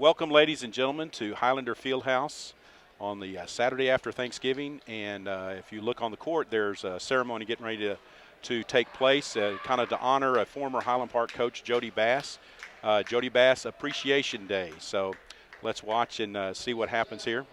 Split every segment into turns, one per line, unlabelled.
Welcome, ladies and gentlemen, to Highlander Fieldhouse on the Saturday after Thanksgiving. And if you look on the court, there's a ceremony getting ready to take place, kind of to honor a former Highland Park coach, Jody Bass. Jody Bass Appreciation Day. So let's watch and see what happens here.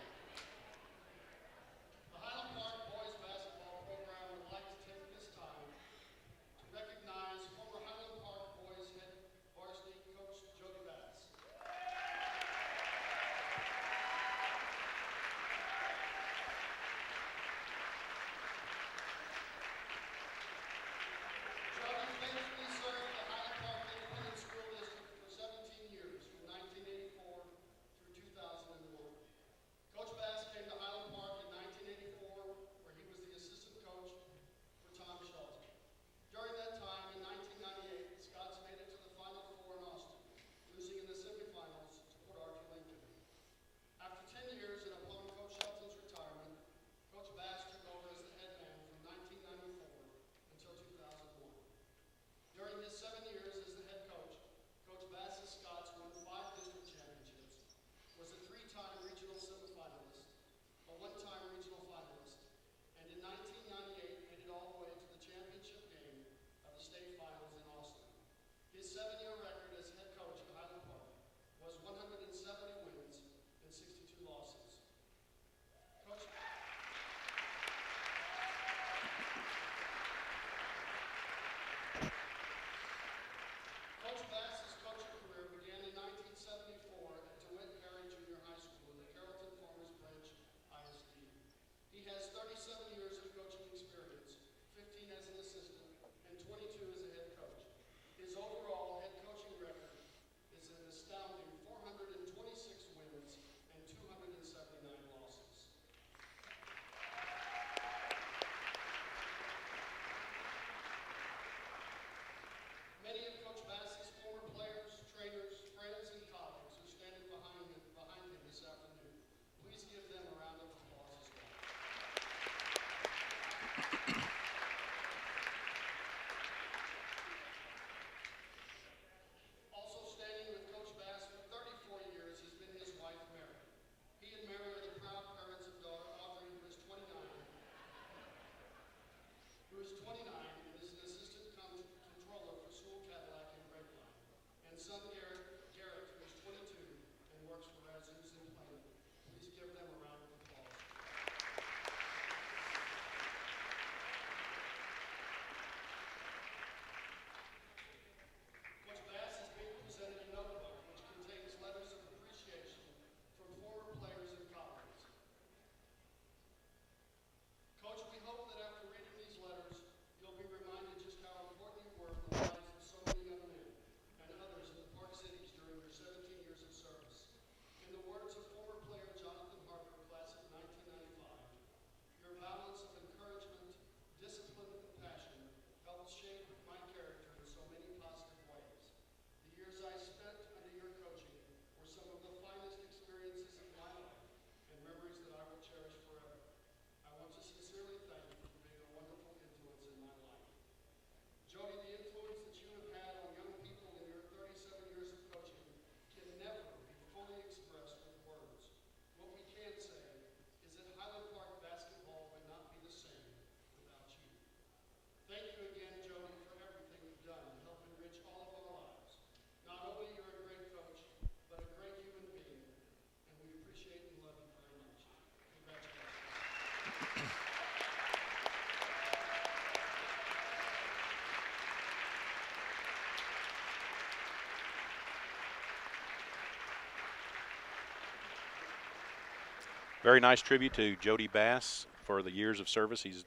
Very nice tribute to Jody Bass for the years of service he's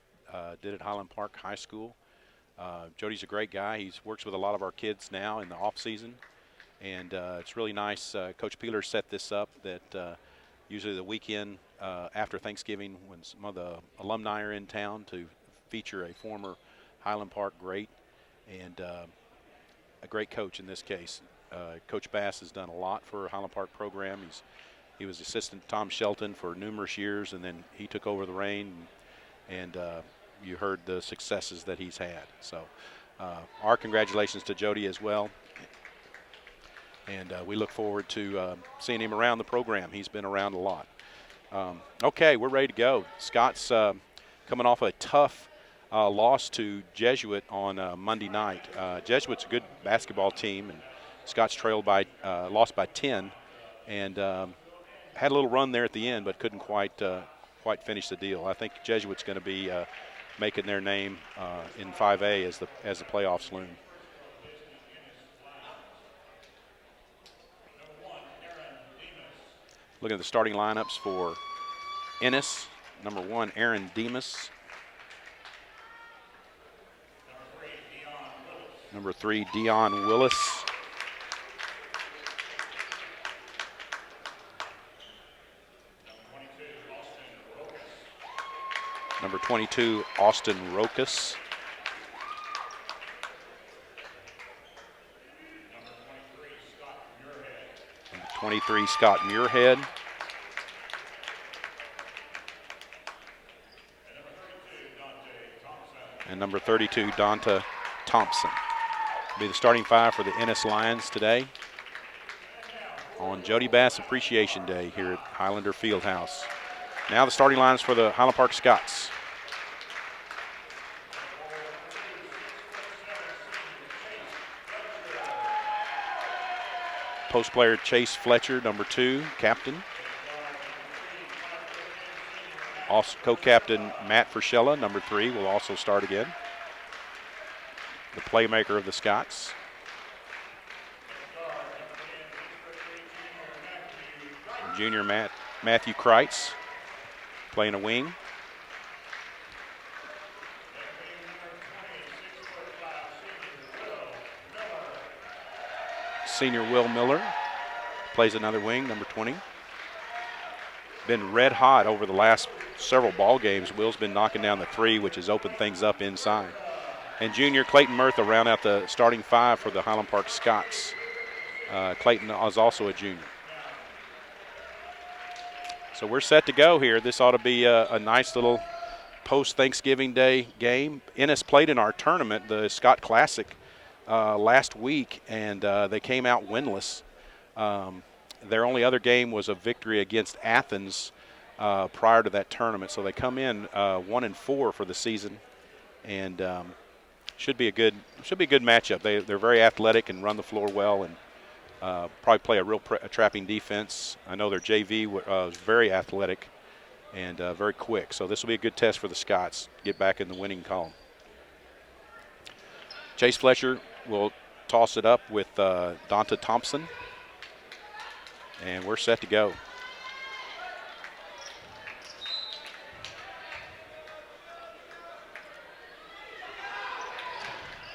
did at Highland Park High School. Jody's a great guy. He works with a lot of our kids now in the off season, and it's really nice. Coach Peeler set this up that usually the weekend after Thanksgiving, when some of the alumni are in town, to feature a former Highland Park great and a great coach in this case. Coach Bass has done a lot for Highland Park program. He was assistant to Tom Shelton for numerous years, and then he took over the reign, and you heard the successes that he's had. So our congratulations to Jody as well. And we look forward to seeing him around the program. He's been around a lot. Okay, we're ready to go. Scott's coming off a tough loss to Jesuit on Monday night. Jesuit's a good basketball team, and Scott's lost by 10, and had a little run there at the end, but couldn't quite finish the deal. I think Jesuit's going to be making their name in 5A as the playoffs loom. Looking at the starting lineups for Ennis. Number 1, Aaron Demas. Number 3, Dion Willis. Number 22, Austin Rokas. Number 23, Scott Muirhead. And number 32, Donta Thompson. Will be the starting 5 for the Ennis Lions today on Jody Bass Appreciation Day here at Highlander Fieldhouse. Now the starting lines for the Highland Park Scots. Post player Chase Fletcher, number 2, captain. Also co-captain Matt Frischella, number 3, will also start again. The playmaker of the Scots. Junior Matthew Kreitz playing a wing. Senior Will Miller plays another wing, number 20. Been red hot over the last several ball games. Will's been knocking down the 3, which has opened things up inside. And junior Clayton Murtha round out the starting 5 for the Highland Park Scots. Clayton is also a junior. So we're set to go here. This ought to be a nice little post-Thanksgiving Day game. Ennis played in our tournament, the Scott Classic, last week, and they came out winless. Their only other game was a victory against Athens prior to that tournament. So they come in 1-4 for the season, and should be a good matchup. They're very athletic and run the floor well, and probably play a real trapping defense. I know their JV was very athletic and very quick. So this will be a good test for the Scots to get back in the winning column. Chase Fletcher will toss it up with Donta Thompson. And we're set to go.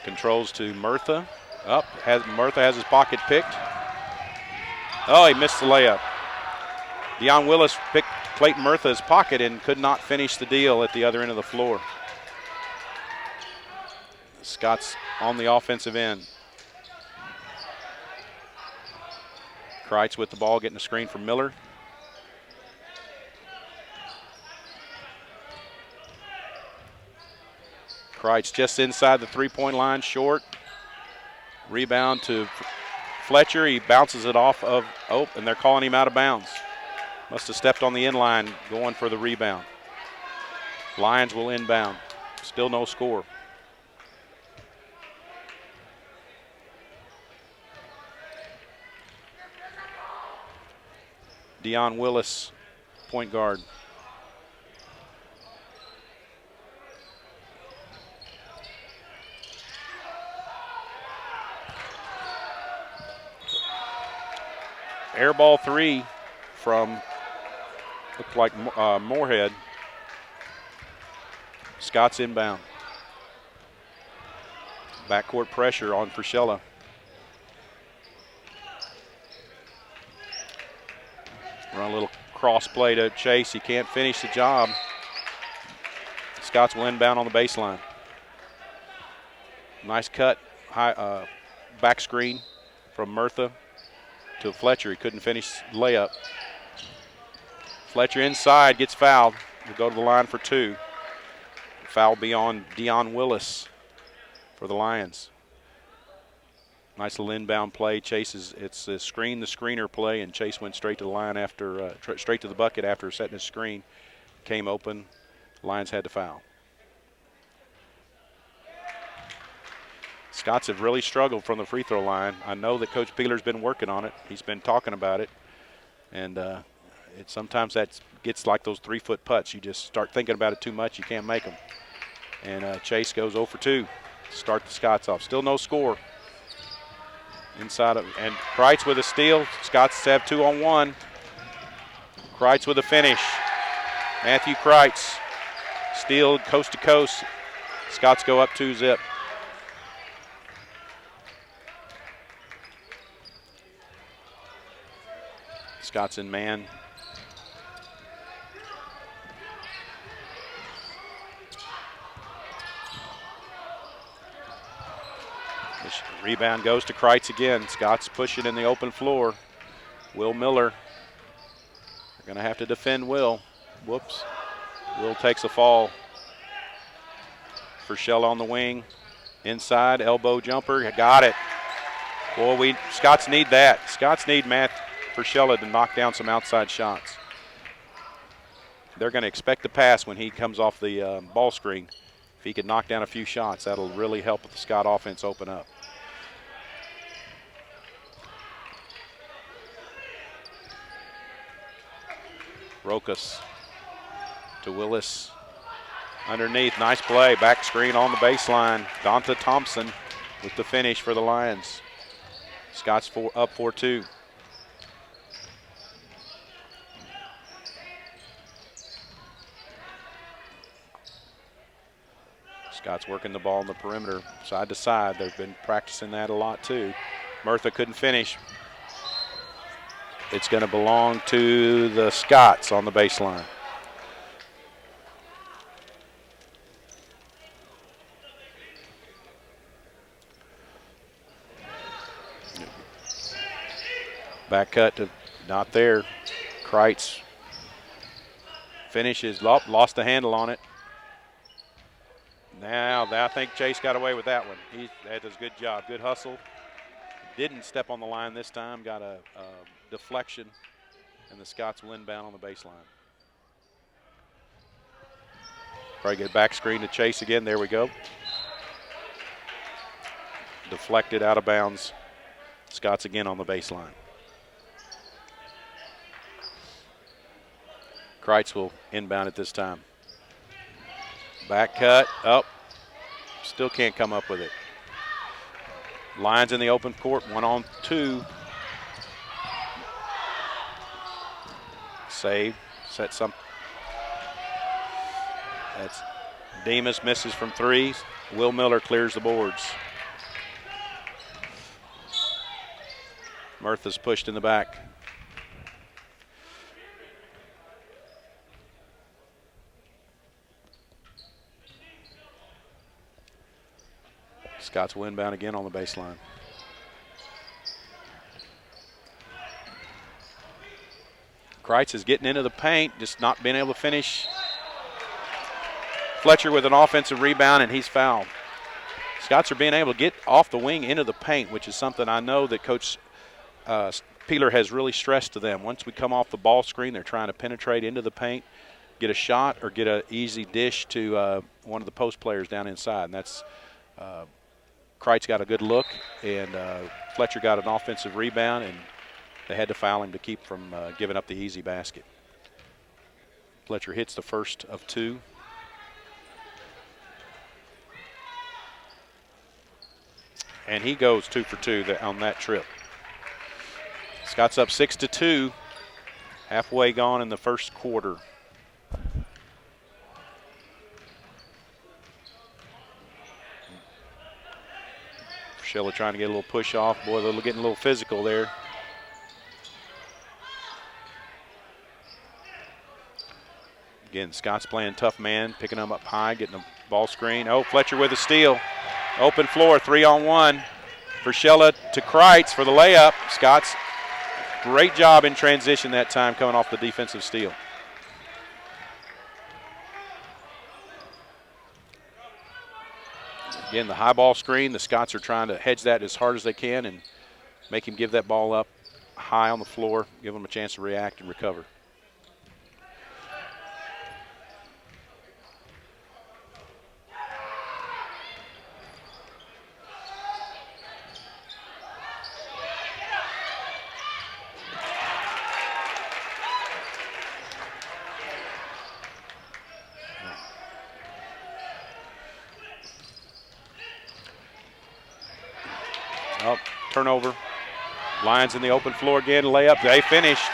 Controls to Murtha. Murtha has his pocket picked. Oh, he missed the layup. Dion Willis picked Clayton Murtha's pocket and could not finish the deal at the other end of the floor. Scott's on the offensive end. Kreitz with the ball, getting a screen from Miller. Kreitz just inside the three-point line, short. Rebound to Fletcher. He bounces it off of, and they're calling him out of bounds. Must have stepped on the inline going for the rebound. Lions will inbound. Still no score. Dion Willis, point guard. Air ball 3 from, looked like Moorhead. Scott's inbound. Backcourt pressure on Frischella. Run a little cross play to Chase. He can't finish the job. Scott's will inbound on the baseline. Nice cut, high back screen from Murtha to Fletcher. He couldn't finish the layup. Fletcher inside, gets fouled. Will go to the line for 2. Foul be on Dion Willis for the Lions. Nice little inbound play. It's a screen the screener play, and Chase went straight to the line after, straight to the bucket after setting his screen. Came open. Lions had to foul. Scots have really struggled from the free throw line. I know that Coach Peeler's been working on it. He's been talking about it. And sometimes that gets like those 3-foot putts. You just start thinking about it too much, you can't make them. And Chase goes 0 for 2 to start the Scots off. Still no score. Inside of, and Kreitz with a steal. Scots have 2-on-1. Kreitz with a finish. Matthew Kreitz. Steal coast to coast. Scots go up 2-zip. Scots in man. This rebound goes to Kreitz again. Scots pushing in the open floor. Will Miller. They're going to have to defend Will. Whoops. Will takes a fall. Frischella on the wing. Inside, elbow jumper. Got it. Boy, Scots need that. Scots need Matt Frischella to knock down some outside shots. They're going to expect the pass when he comes off the ball screen. If he can knock down a few shots, that'll really help the Scott offense open up. Rokas to Willis. Underneath, nice play. Back screen on the baseline. Donta Thompson with the finish for the Lions. Scott's up 4-2. Scott's working the ball on the perimeter, side to side. They've been practicing that a lot too. Murtha couldn't finish. It's going to belong to the Scots on the baseline. Back cut to not there. Kreitz finishes, lost the handle on it. Now, I think Chase got away with that one. That does a good job, good hustle. Didn't step on the line this time, got a deflection, and the Scots will inbound on the baseline. Probably get back screen to Chase again, there we go. Deflected out of bounds. Scots again on the baseline. Kreitz will inbound it this time. Back cut, up. Still can't come up with it. Lions in the open court, 1-on-2. Save, set some. That's Demas misses from 3. Will Miller clears the boards. Murtha's pushed in the back. Scott's will inbound again on the baseline. Kreitz is getting into the paint, just not being able to finish. Fletcher with an offensive rebound, and he's fouled. Scots are being able to get off the wing into the paint, which is something I know that Coach Peeler has really stressed to them. Once we come off the ball screen, they're trying to penetrate into the paint, get a shot, or get an easy dish to one of the post players down inside. And that's Kreitz got a good look, and Fletcher got an offensive rebound, and they had to foul him to keep from giving up the easy basket. Fletcher hits the first of 2. And he goes 2 for 2 on that trip. Scott's up 6-2, halfway gone in the first quarter. Frischella trying to get a little push off. Boy, they're getting a little physical there. Again, Scott's playing tough man, picking them up high, getting the ball screen. Oh, Fletcher with a steal. Open floor, 3-on-1. Frischella to Kreitz for the layup. Scott's great job in transition that time coming off the defensive steal. Again, the high ball screen, the Scots are trying to hedge that as hard as they can and make him give that ball up high on the floor, give him a chance to react and recover. Oh, turnover. Lions in the open floor again, layup. They finished.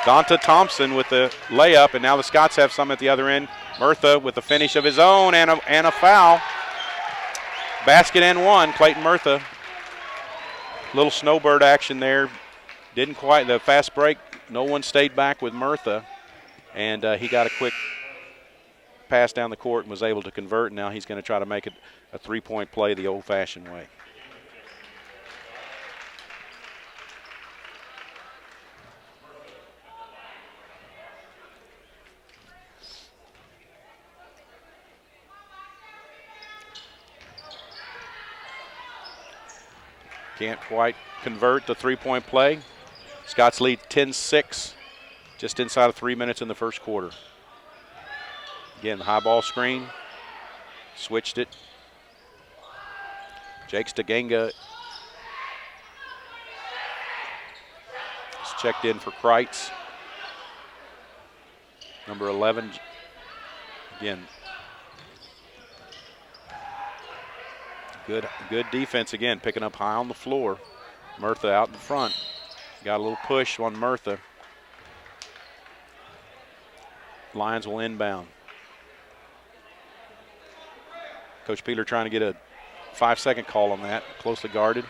Donta Thompson with the layup, and now the Scots have some at the other end. Murtha with the finish of his own and a foul. Basket and one, Clayton Murtha. Little snowbird action there. Didn't quite, the fast break, no one stayed back with Murtha, and he got a quick pass down the court and was able to convert. Now he's going to try to make it a three-point play the old-fashioned way. Can't quite convert the three-point play. Scots lead 10-6, just inside of 3 minutes in the first quarter. Again, the high ball screen, switched it. Jake Stiganga is checked in for Kreitz. Number 11, again, good defense again, picking up high on the floor. Murtha out in front. Got a little push on Murtha. Lions will inbound. Coach Peeler trying to get a 5-second call on that, closely guarded.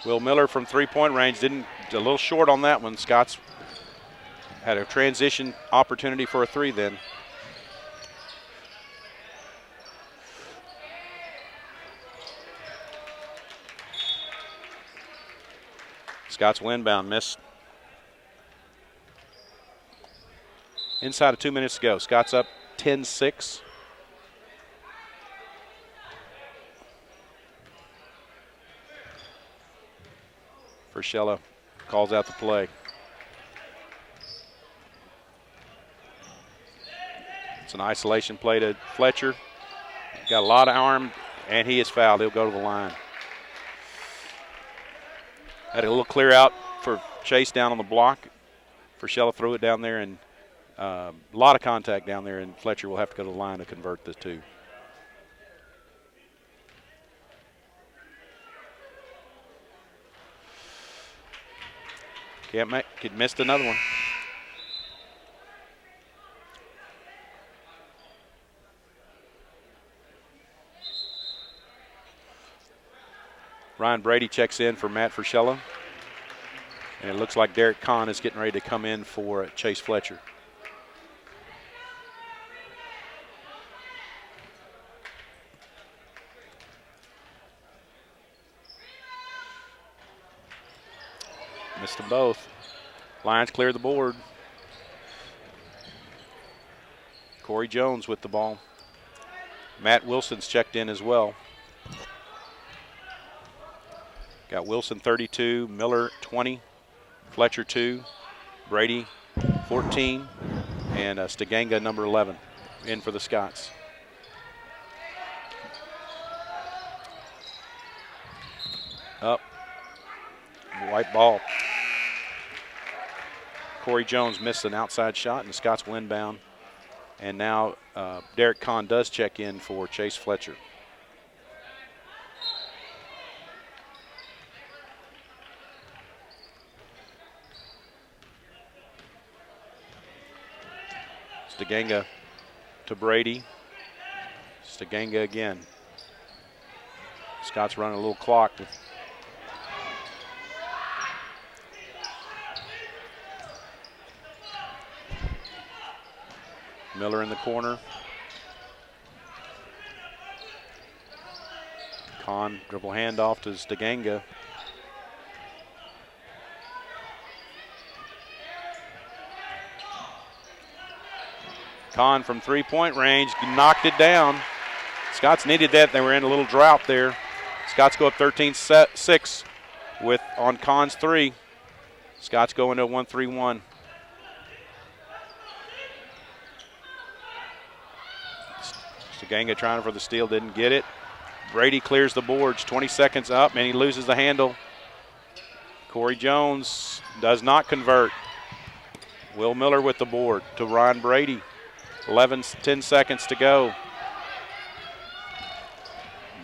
Will Miller from three-point range a little short on that one. Scots had a transition opportunity for a three then. Scots will inbound, missed. Inside of 2 minutes to go. Scots up 10-6. Frischella calls out the play. It's an isolation play to Fletcher. Got a lot of arm, and he is fouled. He'll go to the line. Had a little clear out for Chase down on the block. Frischella threw it down there, and a lot of contact down there, and Fletcher will have to go to the line to convert the two. Can't make, missed another one. Ryan Brady checks in for Matt Frischella. And it looks like Derek Kahn is getting ready to come in for Chase Fletcher. Missed them both. Lions clear the board. Corey Jones with the ball. Matt Wilson's checked in as well. Got Wilson 32, Miller 20, Fletcher 2, Brady 14, and Stiganga number 11 in for the Scots. Up. White ball. Corey Jones missed an outside shot, and the Scots will inbound. And now Derek Kahn does check in for Chase Fletcher. Stiganga to Brady. Stiganga again. Scott's running a little clock. Miller in the corner. Kahn dribble handoff to Stiganga. Kahn from three-point range knocked it down. Scots needed that. They were in a little drought there. Scots go up 13-6 on Kahn's three. Scots go into 1-3-1. Stiganga trying for the steal, didn't get it. Brady clears the boards, 20 seconds up, and he loses the handle. Corey Jones does not convert. Will Miller with the board to Ryan Brady. 10 seconds to go.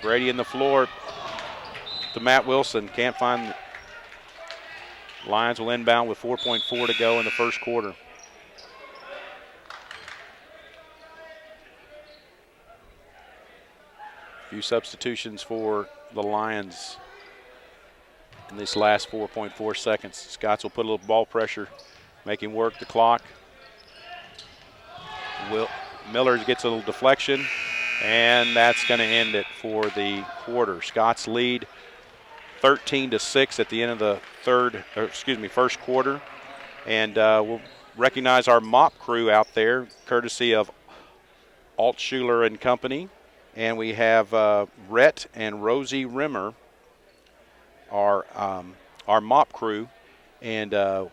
Brady in the floor to Matt Wilson. Can't find. Lions will inbound with 4.4 to go in the first quarter. Few substitutions for the Lions in this last 4.4 seconds. Scots will put a little ball pressure, make him work the clock. Miller gets a little deflection, and that's going to end it for the quarter. Scots lead 13-6 at the end of the first quarter. And we'll recognize our mop crew out there, courtesy of Altschuler and Company. And we have Rhett and Rosie Rimmer, our mop crew, and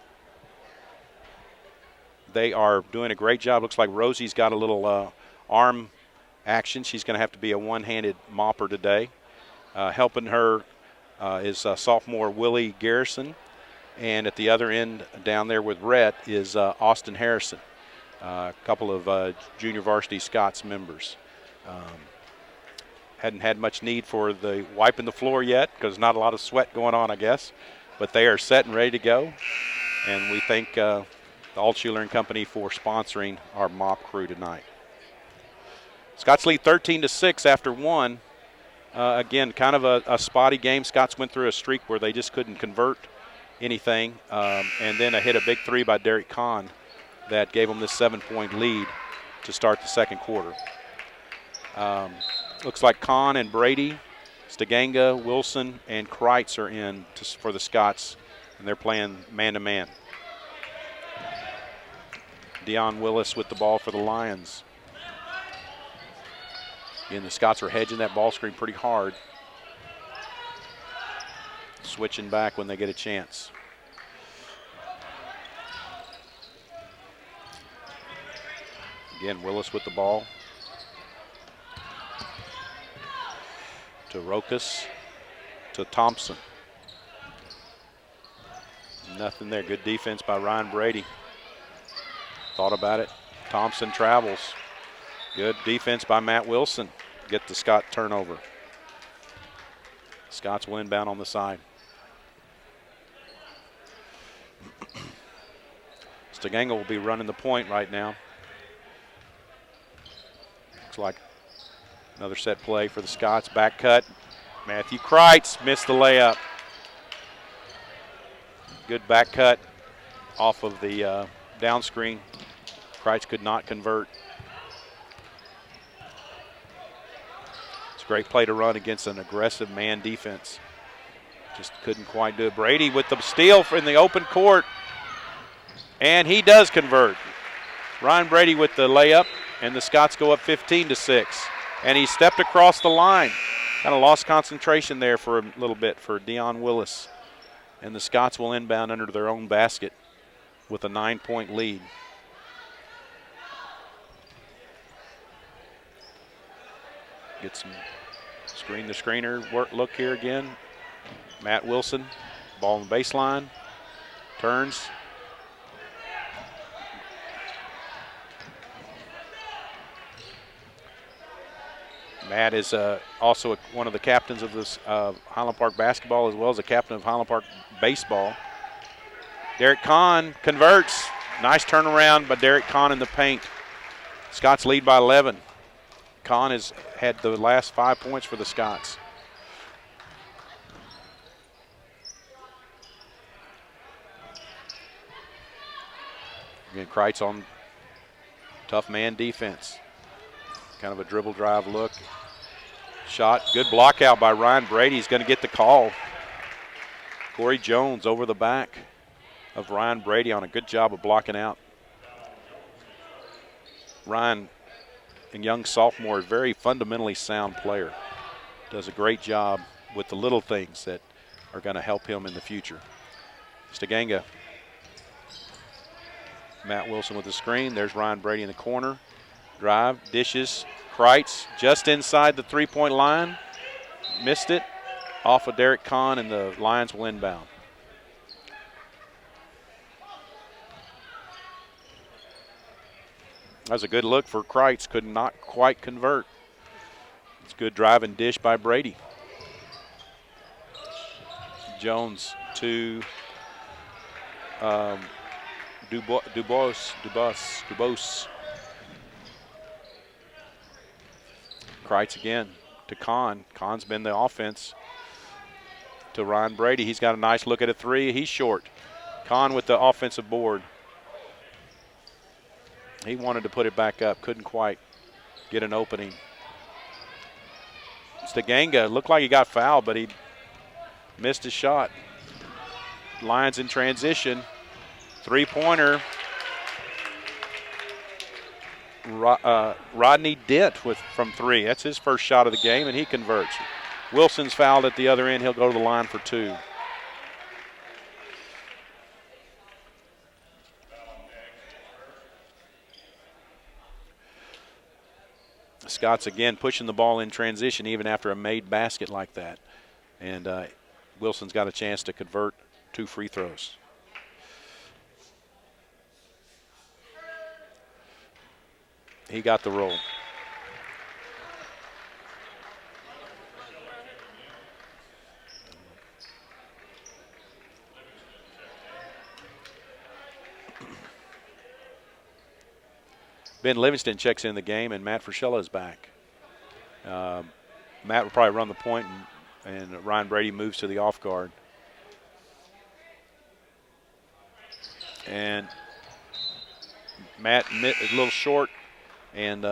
they are doing a great job. Looks like Rosie's got a little arm action. She's going to have to be a one-handed mopper today. Helping her is sophomore Willie Garrison, and at the other end down there with Rhett is Austin Harrison, a couple of junior varsity Scots members. Hadn't had much need for the wiping the floor yet because not a lot of sweat going on, I guess. But they are set and ready to go. And we thank the Altschuler and Company for sponsoring our mop crew tonight. Scots lead 13-6 after one. Again, kind of a spotty game. Scots went through a streak where they just couldn't convert anything. And then hit a big three by Derek Kahn that gave them this 7-point lead to start the second quarter. Looks like Kahn and Brady, Stiganga, Wilson, and Kreitz are in for the Scots, and they're playing man-to-man. Deion Willis with the ball for the Lions. Again, the Scots are hedging that ball screen pretty hard. Switching back when they get a chance. Again, Willis with the ball. To Rokas, to Thompson. Nothing there. Good defense by Ryan Brady. Thought about it. Thompson travels. Good defense by Matt Wilson. Get the Scott turnover. Scots will inbound on the side. Stiganga will be running the point right now. Looks like another set play for the Scots. Back cut. Matthew Kreitz missed the layup. Good back cut off of the down screen. Kreitz could not convert. It's a great play to run against an aggressive man defense. Just couldn't quite do it. Brady with the steal in the open court. And he does convert. Ryan Brady with the layup, and the Scots go up 15-6. And he stepped across the line. Kind of lost concentration there for a little bit for Deion Willis. And the Scots will inbound under their own basket with a 9-point lead. Get some screen the screener work look here again. Matt Wilson, ball on the baseline, turns. Matt is also one of the captains of this Highland Park basketball, as well as a captain of Highland Park baseball. Derek Kahn converts. Nice turnaround by Derek Kahn in the paint. Scots lead by 11. Kahn has had the last 5 points for the Scots. Again, Kreitz on Tough man defense. Kind of a dribble drive look. Shot. Good block out by Ryan Brady. He's going to get the call. Corey Jones over the back of Ryan Brady on a good job of blocking out. Ryan, a young sophomore, very fundamentally sound player. Does a great job with the little things that are going to help him in the future. Stiganga. Matt Wilson with the screen. There's Ryan Brady in the corner. Drive, dishes. Kreitz just inside the three-point line. Missed it. Off of Derek Kahn, and the Lions will inbound. That was a good look for Kreitz. Could not quite convert. It's good drive and dish by Brady. Jones to Dubose. Kreitz again to Kahn. Kahn's been the offense to Ryan Brady. He's got a nice look at a three. He's short. Kahn with the offensive board. He wanted to put it back up. Couldn't quite get an opening. Stiganga looked like he got fouled, but he missed his shot. Lions in transition. Three-pointer. Rodney Dent from three. That's his first shot of the game, and he converts. Wilson's fouled at the other end. He'll go to the line for two. Scott's again pushing the ball in transition even after a made basket like that. And Wilson's got a chance to convert 2 free throws. He got the roll. Ben Livingston checks in the game, and Matt Frischella is back. Matt will probably run the point, and Ryan Brady moves to the off guard. And Matt a little short, and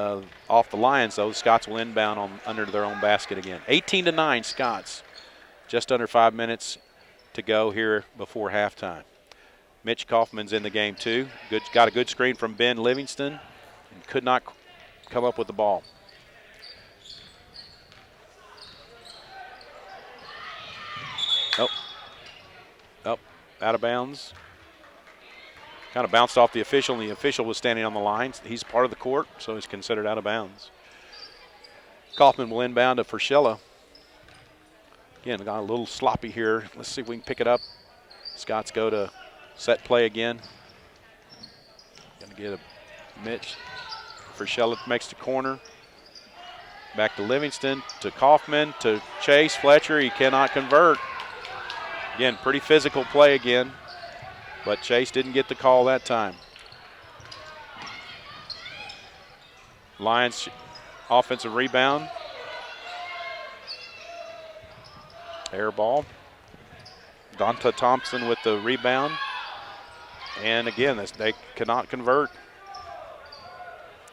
off the Lions, though, the Scots will inbound under their own basket again. 18-9 Scots. Just under 5 minutes to go here before halftime. Mitch Kaufman's in the game too. Got a good screen from Ben Livingston, and could not come up with the ball. Oh, out of bounds. Kind of bounced off the official, and the official was standing on the line. He's part of the court, so he's considered out of bounds. Kaufman will inbound to Frischella. Again, got a little sloppy here. Let's see if we can pick it up. Scots go to set play again. Going to get a Mitch. Frischella makes the corner. Back to Livingston, to Kaufman, to Chase. Fletcher, he cannot convert. Again, pretty physical play again, but Chase didn't get the call that time. Lions offensive rebound. Air ball. Donta Thompson with the rebound. And again, they cannot convert.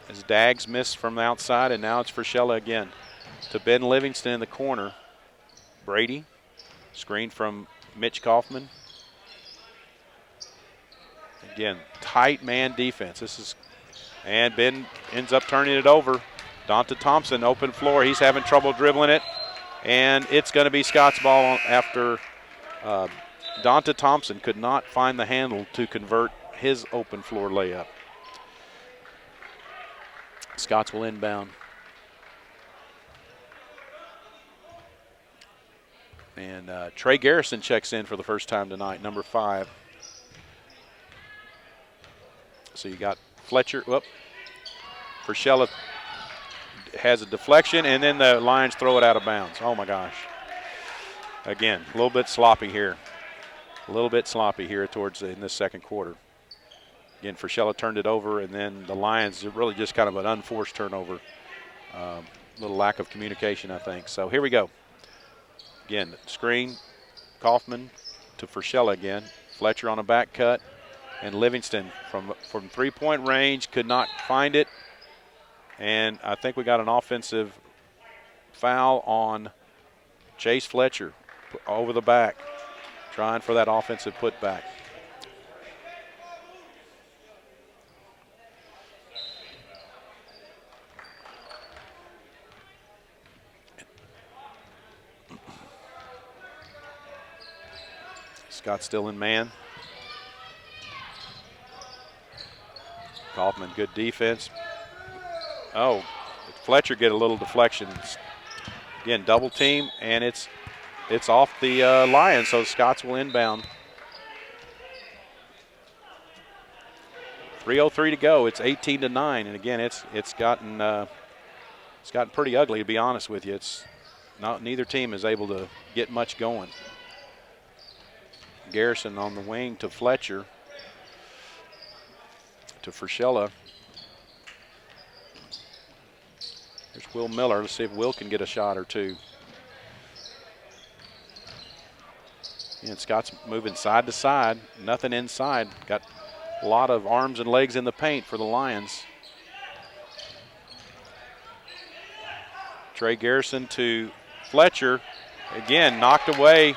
As Daggs missed from the outside, and now it's Frischella again. To Ben Livingston in the corner. Brady, screen from Mitch Kaufman. Again, tight man defense. And Ben ends up turning it over. Donta Thompson, open floor. He's having trouble dribbling it. And it's going to be Scott's ball after Donta Thompson could not find the handle to convert his open floor layup. Scots will inbound. And Trey Garrison checks in for the first time tonight, number 5. So you got Fletcher. Whoop. Frischella has a deflection, and then the Lions throw it out of bounds. Oh, my gosh. Again, a little bit sloppy here. A little bit sloppy here in this second quarter. Again, Frischella turned it over, and then the Lions, really just kind of an unforced turnover. A little lack of communication, I think. So here we go. Again, screen, Kaufman to Frischella again. Fletcher on a back cut. And Livingston from three-point range could not find it. And I think we got an offensive foul on Chase Fletcher over the back, trying for that offensive putback. Scott still in man. Kaufman, good defense. Oh, Fletcher get a little deflection. Again, double team, and it's off the Lions, so Scots will inbound. 3:03 to go. It's 18-9, and again, it's gotten pretty ugly, to be honest with you. Neither team is able to get much going. Garrison on the wing to Fletcher, to Frischella. There's Will Miller. Let's see if Will can get a shot or two. And Scott's moving side to side, nothing inside. Got a lot of arms and legs in the paint for the Lions. Trey Garrison to Fletcher. Again, knocked away.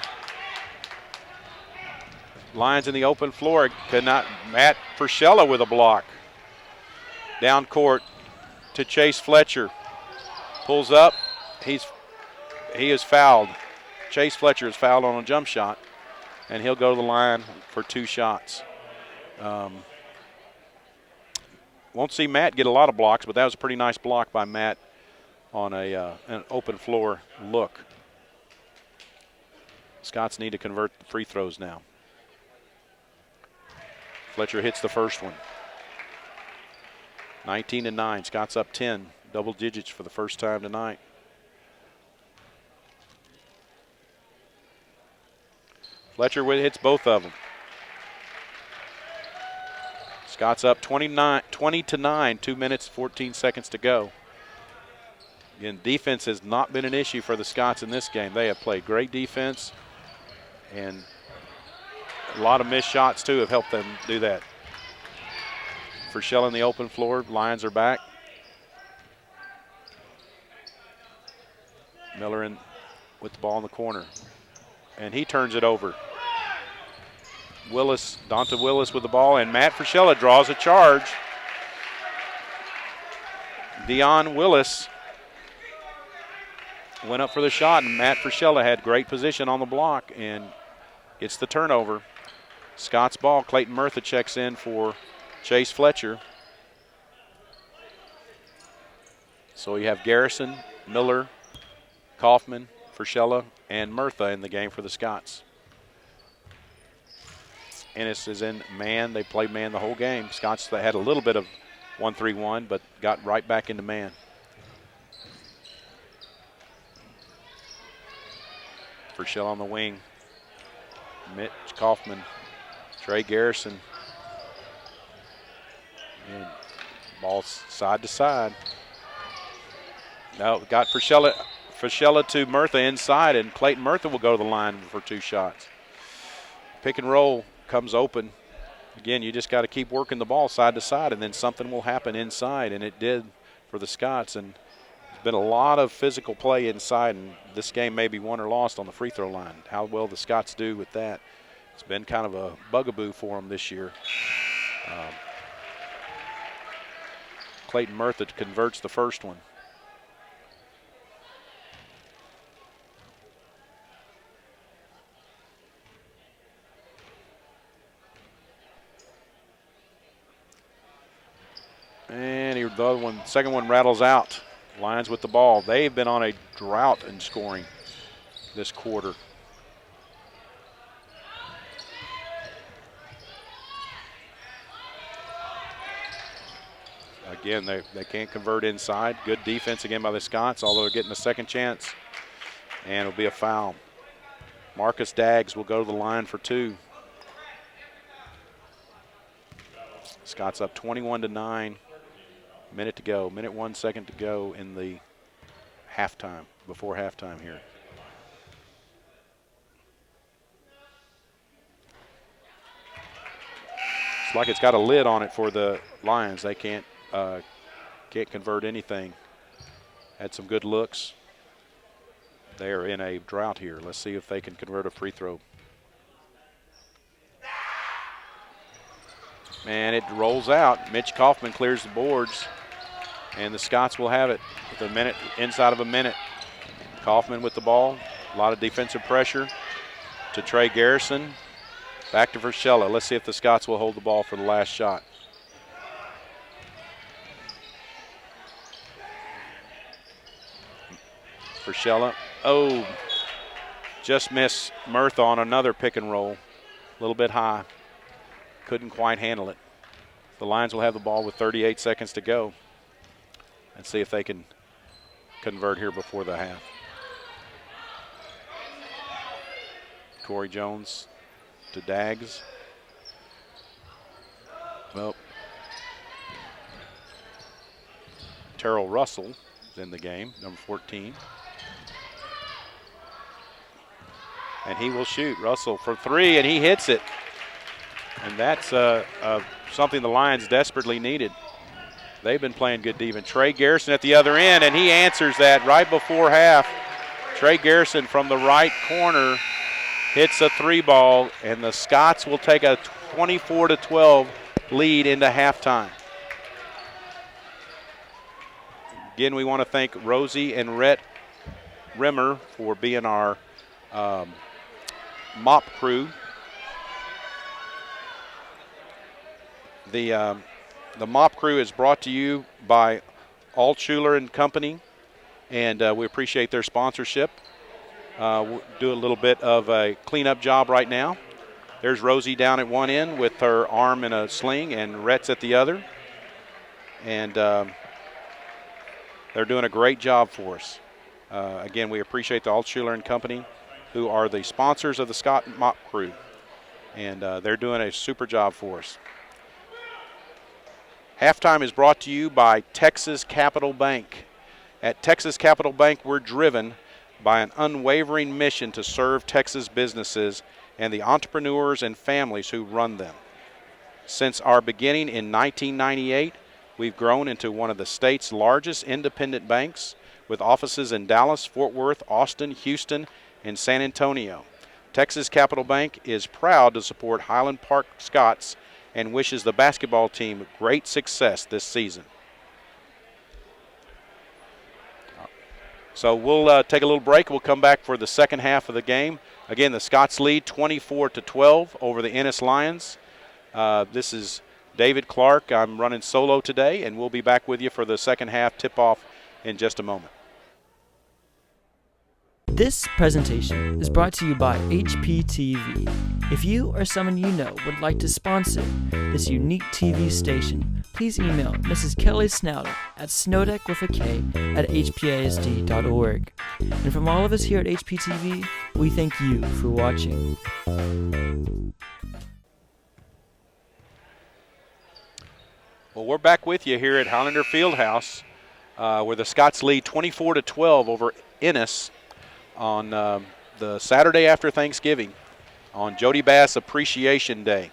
Lions in the open floor. Could not. Matt Frischella with a block. Down court to Chase Fletcher. Pulls up. He is fouled. Chase Fletcher is fouled on a jump shot, and he'll go to the line for 2 shots. Won't see Matt get a lot of blocks, but that was a pretty nice block by Matt on an open floor look. Scots need to convert the free throws now. Fletcher hits the first one. 19-9. Scots up 10, double digits for the first time tonight. Fletcher hits both of them. Scots up 20-9, 2 minutes, 14 seconds to go. Again, defense has not been an issue for the Scots in this game. They have played great defense, and a lot of missed shots, too, have helped them do that. Frischella in the open floor. Lions are back. Miller in with the ball in the corner. And he turns it over. Donta Willis with the ball, and Matt Frischella draws a charge. Dion Willis went up for the shot, and Matt Frischella had great position on the block and gets the turnover. Scott's ball. Clayton Murtha checks in for Chase Fletcher. So you have Garrison, Miller, Kaufman, Frischella, and Murtha in the game for the Scots. Ennis is in man. They played man the whole game. Scots had a little bit of 1-3-1, but got right back into man. Frischella on the wing. Mitch Kaufman, Trey Garrison. And ball side to side. Now got Frischella to Murtha inside, and Clayton Murtha will go to the line for 2 shots. Pick and roll comes open. Again, you just got to keep working the ball side to side, and then something will happen inside, and it did for the Scots. And there's been a lot of physical play inside, and this game may be won or lost on the free throw line. How well the Scots do with that, it's been kind of a bugaboo for them this year. Clayton Murtha converts the first one. And the other one, second one rattles out. Lions with the ball. They've been on a drought in scoring this quarter. Again, they can't convert inside. Good defense again by the Scots, although they're getting a second chance. And it'll be a foul. Marcus Daggs will go to the line for 2. Scots up 21-9. Minute to go. Minute 1 second to go in the halftime, before halftime here. It's like it's got a lid on it for the Lions. They can't convert anything. Had some good looks. They are in a drought here. Let's see if they can convert a free throw. And it rolls out. Mitch Kaufman clears the boards, and the Scots will have it with a minute, inside of a minute. Kaufman with the ball. A lot of defensive pressure to Trey Garrison. Back to Verschella. Let's see if the Scots will hold the ball for the last shot. Verschella. Oh, just missed Murtha on another pick and roll. A little bit high. Couldn't quite handle it. The Lions will have the ball with 38 seconds to go. And see if they can convert here before the half. Corey Jones to Daggs. Well, Terrell Russell is in the game, number 14. And he will shoot. Russell for three, and he hits it. And that's something the Lions desperately needed. They've been playing good defense. Trey Garrison at the other end, and he answers that right before half. Trey Garrison from the right corner hits a three ball, and the Scots will take a 24-12 lead into halftime. Again, we want to thank Rosie and Rhett Rimmer for being our mop crew. The mop crew is brought to you by Altshuler and Company, and we appreciate their sponsorship. We'll do a little bit of a cleanup job right now. There's Rosie down at one end with her arm in a sling, and Rhett's at the other. And they're doing a great job for us. Again, we appreciate the Altshuler and Company, who are the sponsors of the Scott Mop Crew. And they're doing a super job for us. Halftime is brought to you by Texas Capital Bank. At Texas Capital Bank, we're driven by an unwavering mission to serve Texas businesses and the entrepreneurs and families who run them. Since our beginning in 1998, we've grown into one of the state's largest independent banks with offices in Dallas, Fort Worth, Austin, Houston, and San Antonio. Texas Capital Bank is proud to support Highland Park Scots and wishes the basketball team great success this season. So we'll take a little break. We'll come back for the second half of the game. Again, the Scots lead 24-12 over the Ennis Lions. This is David Clark. I'm running solo today, and we'll be back with you for the second half tip-off in just a moment.
This presentation is brought to you by HPTV. If you or someone you know would like to sponsor this unique TV station, please email Mrs. Kelly Snowder at snowdeck@hpasd.org. And from all of us here at HPTV, we thank you for watching.
Well, we're back with you here at Highlander Fieldhouse, where the Scots lead 24-12 over Ennis on the Saturday after Thanksgiving, on Jody Bass Appreciation Day.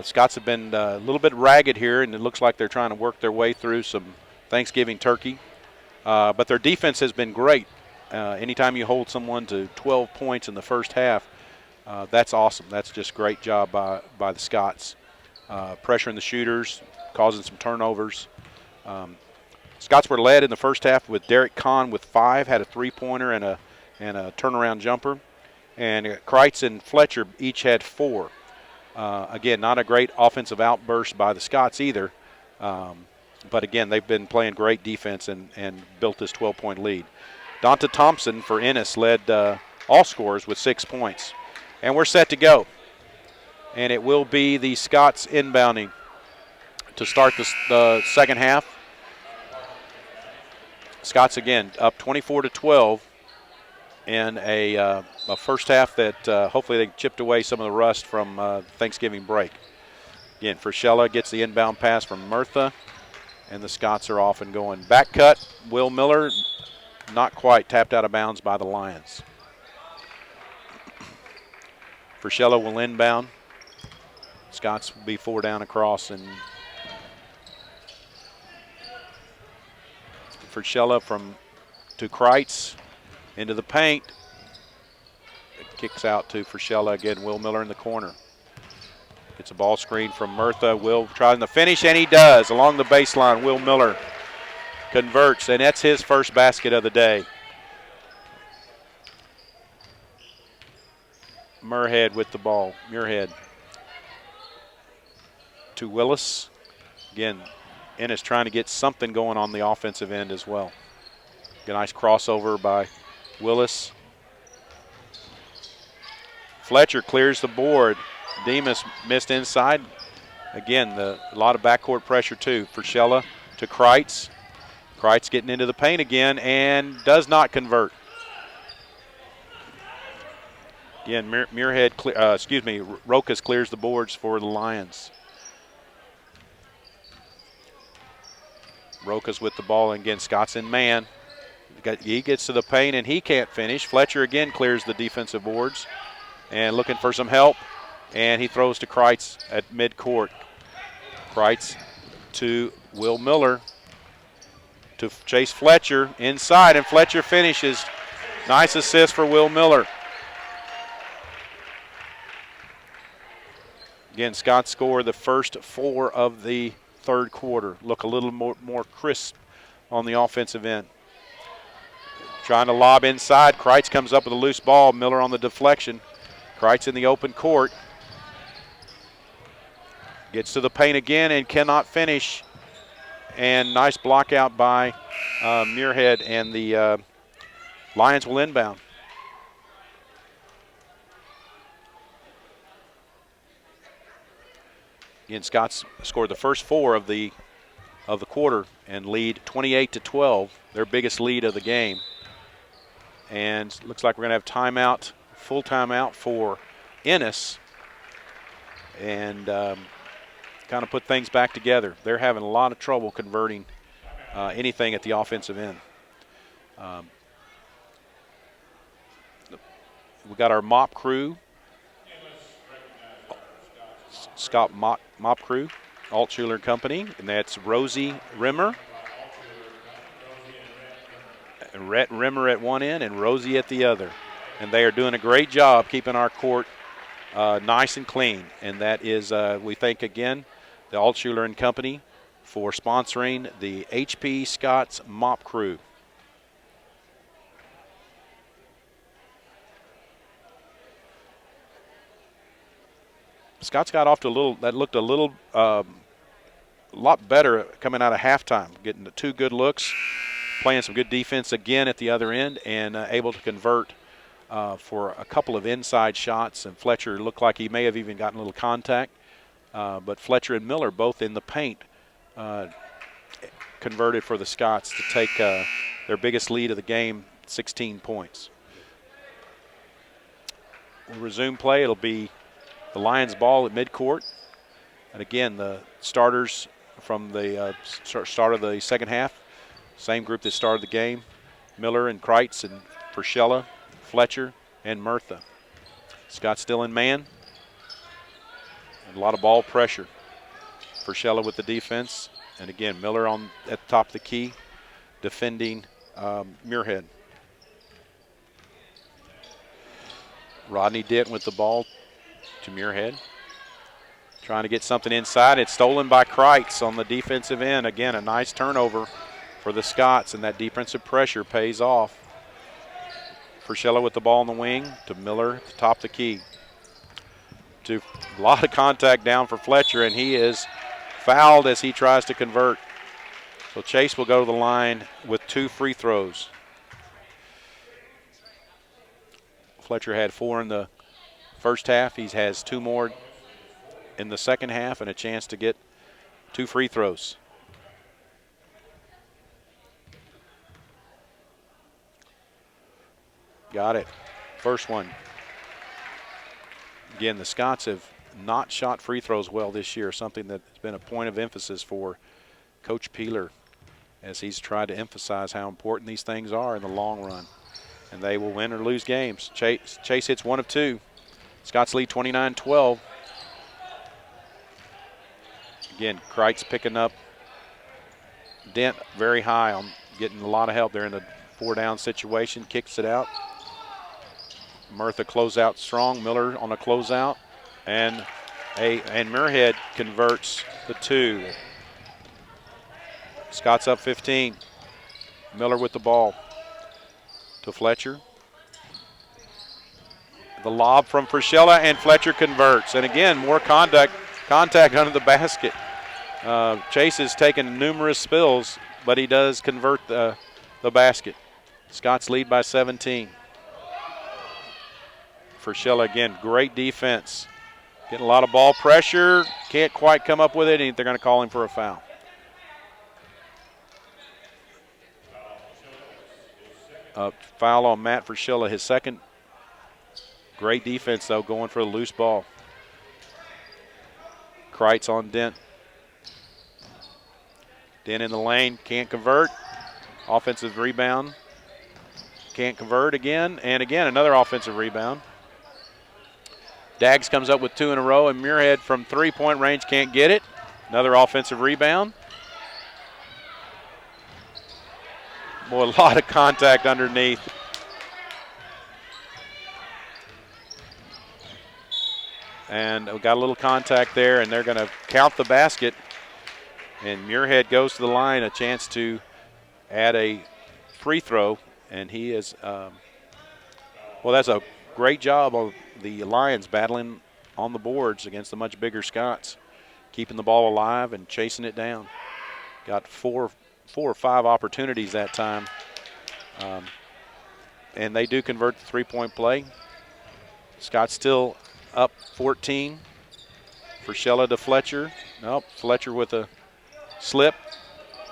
Scots have been a little bit ragged here, and it looks like they're trying to work their way through some Thanksgiving turkey. But their defense has been great. Anytime you hold someone to 12 points in the first half, that's awesome. That's just great job by the Scots. Pressuring the shooters, causing some turnovers. Scots were led in the first half with Derek Kahn with 5, had a three-pointer and a turnaround jumper. And Kreitz and Fletcher each had 4. Again, not a great offensive outburst by the Scots either. But again, they've been playing great defense and built this 12-point lead. Donta Thompson for Ennis led all scorers with 6 points. And we're set to go. And it will be the Scots inbounding to start the second half. Scots again up 24-12 in a first half that hopefully they chipped away some of the rust from Thanksgiving break. Again, Verschella gets the inbound pass from Murtha, and the Scots are off and going. Back cut, Will Miller, not quite, tapped out of bounds by the Lions. Verschella will inbound. Scots will be 4 down across. And Frischella to Kreitz into the paint. It kicks out to Frischella again. Will Miller in the corner. Gets a ball screen from Murtha. Will trying to finish, and he does. Along the baseline, Will Miller converts, and that's his first basket of the day. Muirhead with the ball. Muirhead to Willis. Again, Ennis trying to get something going on the offensive end as well. A nice crossover by Willis. Fletcher clears the board. Demas missed inside. Again, a lot of backcourt pressure too. Frischella to Kreitz. Kreitz getting into the paint again and does not convert. Again, Rokas clears the boards for the Lions. Rokas with the ball, and again, Scott's in man. He gets to the paint, and he can't finish. Fletcher again clears the defensive boards and looking for some help, and he throws to Kreitz at midcourt. Kreitz to Will Miller to chase Fletcher inside, and Fletcher finishes. Nice assist for Will Miller. Again, Scott scored the first 4 of the third quarter. Look a little more crisp on the offensive end. Trying to lob inside. Kreitz comes up with a loose ball. Miller on the deflection. Kreitz in the open court. Gets to the paint again and cannot finish. And nice block out by Muirhead, and the Lions will inbound. Again, Scott's scored the first 4 of the quarter and lead 28-12, their biggest lead of the game. And looks like we're going to have timeout, full timeout for Ennis, and kind of put things back together. They're having a lot of trouble converting anything at the offensive end. We got our mop crew. Scott Mop Crew, Altshuler Company, and that's Rosie Rimmer. Rhett Rimmer at one end and Rosie at the other. And they are doing a great job keeping our court nice and clean. And that is, we thank again the Altshuler and Company for sponsoring the HP Scott's Mop Crew. Scott's got off to looked a lot better coming out of halftime, getting the 2 good looks, playing some good defense again at the other end, and able to convert for a couple of inside shots. And Fletcher looked like he may have even gotten a little contact, but Fletcher and Miller both in the paint converted for the Scots to take their biggest lead of the game, 16 points. We'll resume play. It'll be the Lions ball at midcourt. And again, the starters from the start of the second half, same group that started the game, Miller and Kreitz and Frischella, Fletcher, and Murtha. Scott still in man. And a lot of ball pressure. Frischella with the defense. And again, Miller at the top of the key, defending Muirhead. Rodney Denton with the ball to Muirhead. Trying to get something inside. It's stolen by Kreitz on the defensive end. Again, a nice turnover for the Scots, and that defensive pressure pays off. Frischella with the ball in the wing to Miller at the top of the key. A lot of contact down for Fletcher, and he is fouled as he tries to convert. So Chase will go to the line with 2 free throws. Fletcher had 4 in the first half. He has 2 more in the second half and a chance to get 2 free throws. Got it. First one. Again, the Scots have not shot free throws well this year, something that's been a point of emphasis for Coach Peeler as he's tried to emphasize how important these things are in the long run. And they will win or lose games. Chase hits 1 of 2. Scots lead 29-12. Again, Kreitz picking up Dent very high on getting a lot of help there in the 4-down situation. Kicks it out. Murtha closeout strong. Miller on a closeout. And Muirhead converts the 2. Scott's up 15. Miller with the ball to Fletcher. The lob from Frischella, and Fletcher converts. And again, more contact under the basket. Chase has taken numerous spills, but he does convert the basket. Scott's lead by 17. Frischella again, great defense. Getting a lot of ball pressure. Can't quite come up with it, and they're going to call him for a foul. Foul on Matt Frischella, his second. Great defense, though, going for the loose ball. Kreitz on Dent. Dent in the lane, can't convert. Offensive rebound. Can't convert again, and again, another offensive rebound. Daggs comes up with 2 in a row, and Muirhead from 3-point range can't get it. Another offensive rebound. Boy, a lot of contact underneath. And we got a little contact there, and they're going to count the basket. And Muirhead goes to the line, a chance to add a free throw, and he is, well, that's a great job of the Lions battling on the boards against the much bigger Scots, keeping the ball alive and chasing it down. Got four or five opportunities that time. And they do convert the 3-point play. Scott's still up 14. Frischella to Fletcher. Nope, Fletcher with a slip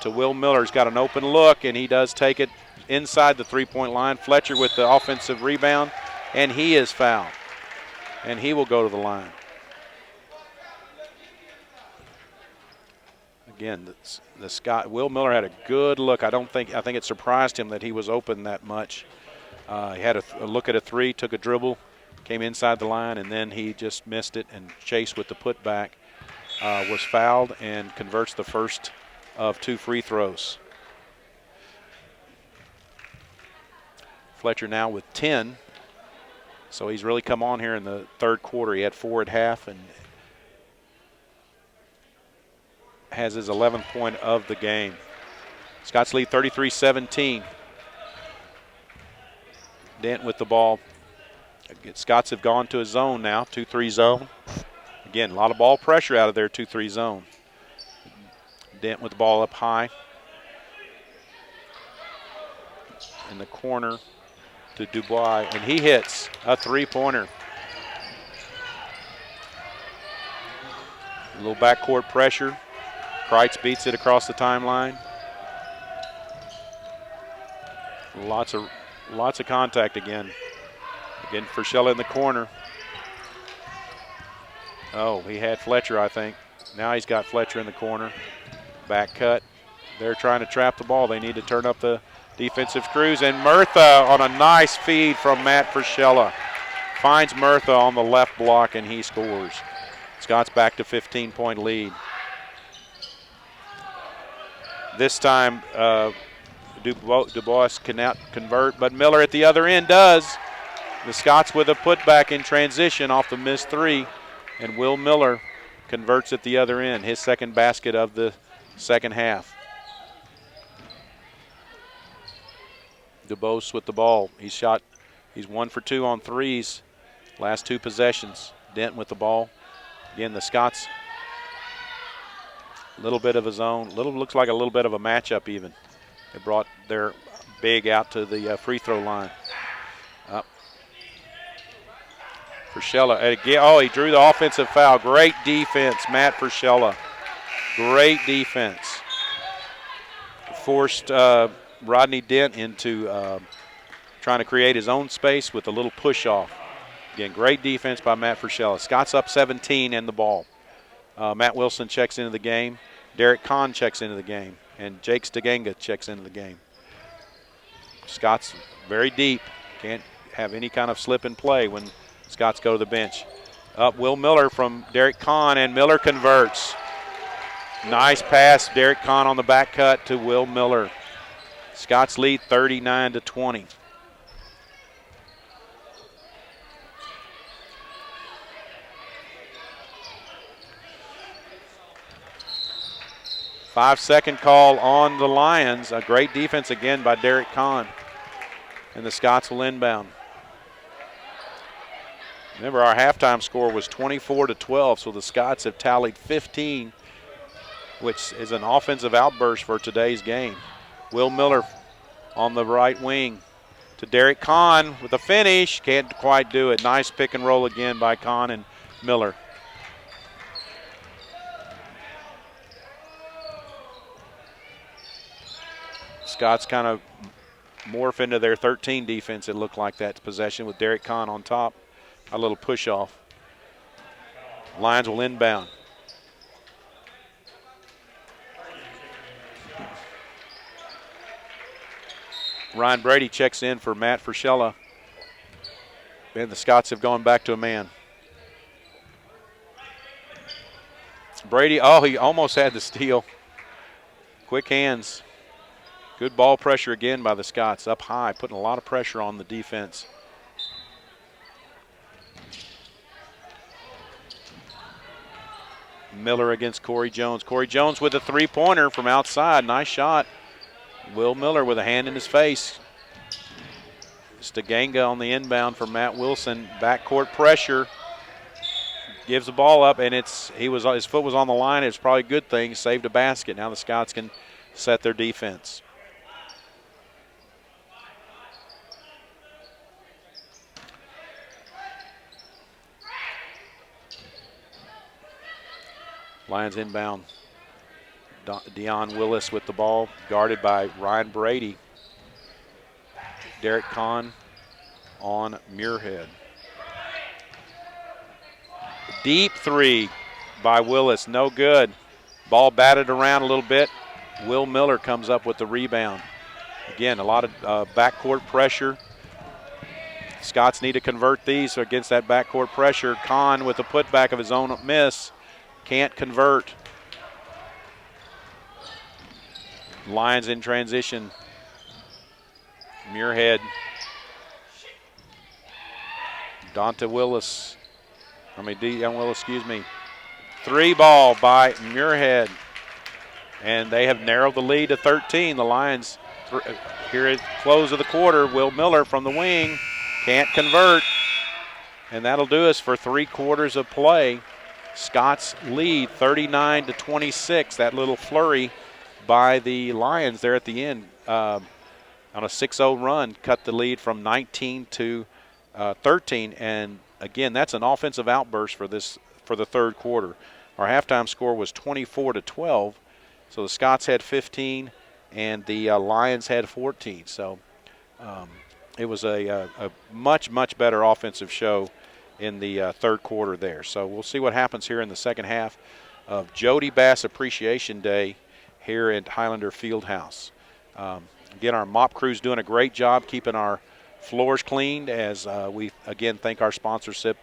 to Will Miller. He's got an open look, and he does take it inside the 3-point line. Fletcher with the offensive rebound, and he is fouled. And he will go to the line. Again, the Scott Will Miller had a good look. I think it surprised him that he was open that much. He had a look at a 3, took a dribble, came inside the line, and then he just missed it. And Chase with the putback was fouled and converts the first of 2 free throws. Fletcher now with 10. So he's really come on here in the third quarter. He had 4 at half and has his 11th point of the game. Scott's lead 33-17. Dent with the ball. Scots have gone to a zone now, 2-3 zone. Again, a lot of ball pressure out of their 2-3 zone. Dent with the ball up high. In the corner to Dubois, and he hits a 3-pointer. A little backcourt pressure. Kreitz beats it across the timeline. Lots of contact again. Again, Frischella in the corner. Oh, he had Fletcher, I think. Now he's got Fletcher in the corner. Back cut. They're trying to trap the ball. They need to turn up the defensive crews. And Murtha on a nice feed from Matt Frischella. Finds Murtha on the left block, and he scores. Scott's back to 15-point lead. This time, Dubois cannot convert, but Miller at the other end does. The Scots with a putback in transition off the missed 3, and Will Miller converts at the other end, his second basket of the second half. Dubois with the ball. He's 1 for 2 on threes, last 2 possessions. Dent with the ball. Again, the Scots, a little bit of a zone, looks like a little bit of a matchup even. They brought their big out to the free throw line. Frischella, again, oh, he drew the offensive foul. Great defense, Matt Frischella. Great defense. Forced Rodney Dent into trying to create his own space with a little push off. Again, great defense by Matt Frischella. Scott's up 17 and the ball. Matt Wilson checks into the game. Derek Kahn checks into the game. And Jake Stiganga checks into the game. Scott's very deep. Can't have any kind of slip and play when Scots go to the bench. Up Will Miller from Derek Kahn, and Miller converts. Nice pass, Derek Kahn on the back cut to Will Miller. Scots lead 39-20. Five-second call on the Lions. A great defense again by Derek Kahn. And the Scots will inbound. Remember, our halftime score was 24-12, so the Scots have tallied 15, which is an offensive outburst for today's game. Will Miller on the right wing to Derek Kahn with a finish. Can't quite do it. Nice pick and roll again by Kahn and Miller. Scots kind of morph into their 13 defense, it looked like that possession with Derek Kahn on top. A little push off. Lions will inbound. Ryan Brady checks in for Matt Frischella. And the Scots have gone back to a man. Brady, oh, he almost had the steal. Quick hands. Good ball pressure again by the Scots. Up high, putting a lot of pressure on the defense. Miller against Corey Jones. Corey Jones with a three-pointer from outside. Nice shot. Will Miller with a hand in his face. Stiganga on the inbound for Matt Wilson. Backcourt pressure. Gives the ball up, and his foot was on the line. It's probably a good thing. Saved a basket. Now the Scots can set their defense. Lions inbound. Deion Willis with the ball, guarded by Ryan Brady. Derek Kahn on Muirhead. Deep three by Willis, no good. Ball batted around a little bit. Will Miller comes up with the rebound. Again, a lot of backcourt pressure. Scots need to convert these against that backcourt pressure. Kahn with the putback of his own miss. Can't convert. Lions in transition. Muirhead. Deion Willis, excuse me. Three ball by Muirhead. And they have narrowed the lead to 13. The Lions here at close of the quarter. Will Miller from the wing. Can't convert. And that'll do us for 3 quarters of play. Scots lead 39-26. That little flurry by the Lions there at the end on a 6-0 run cut the lead from 19 to 13. And again, that's an offensive outburst for the third quarter. Our halftime score was 24-12. So the Scots had 15 and the Lions had 14. So it was a much, much better offensive show in the third quarter there. So we'll see what happens here in the second half of Jody Bass Appreciation Day here at Highlander Fieldhouse. Again, our mop crew's doing a great job keeping our floors cleaned as we, again, thank our sponsorship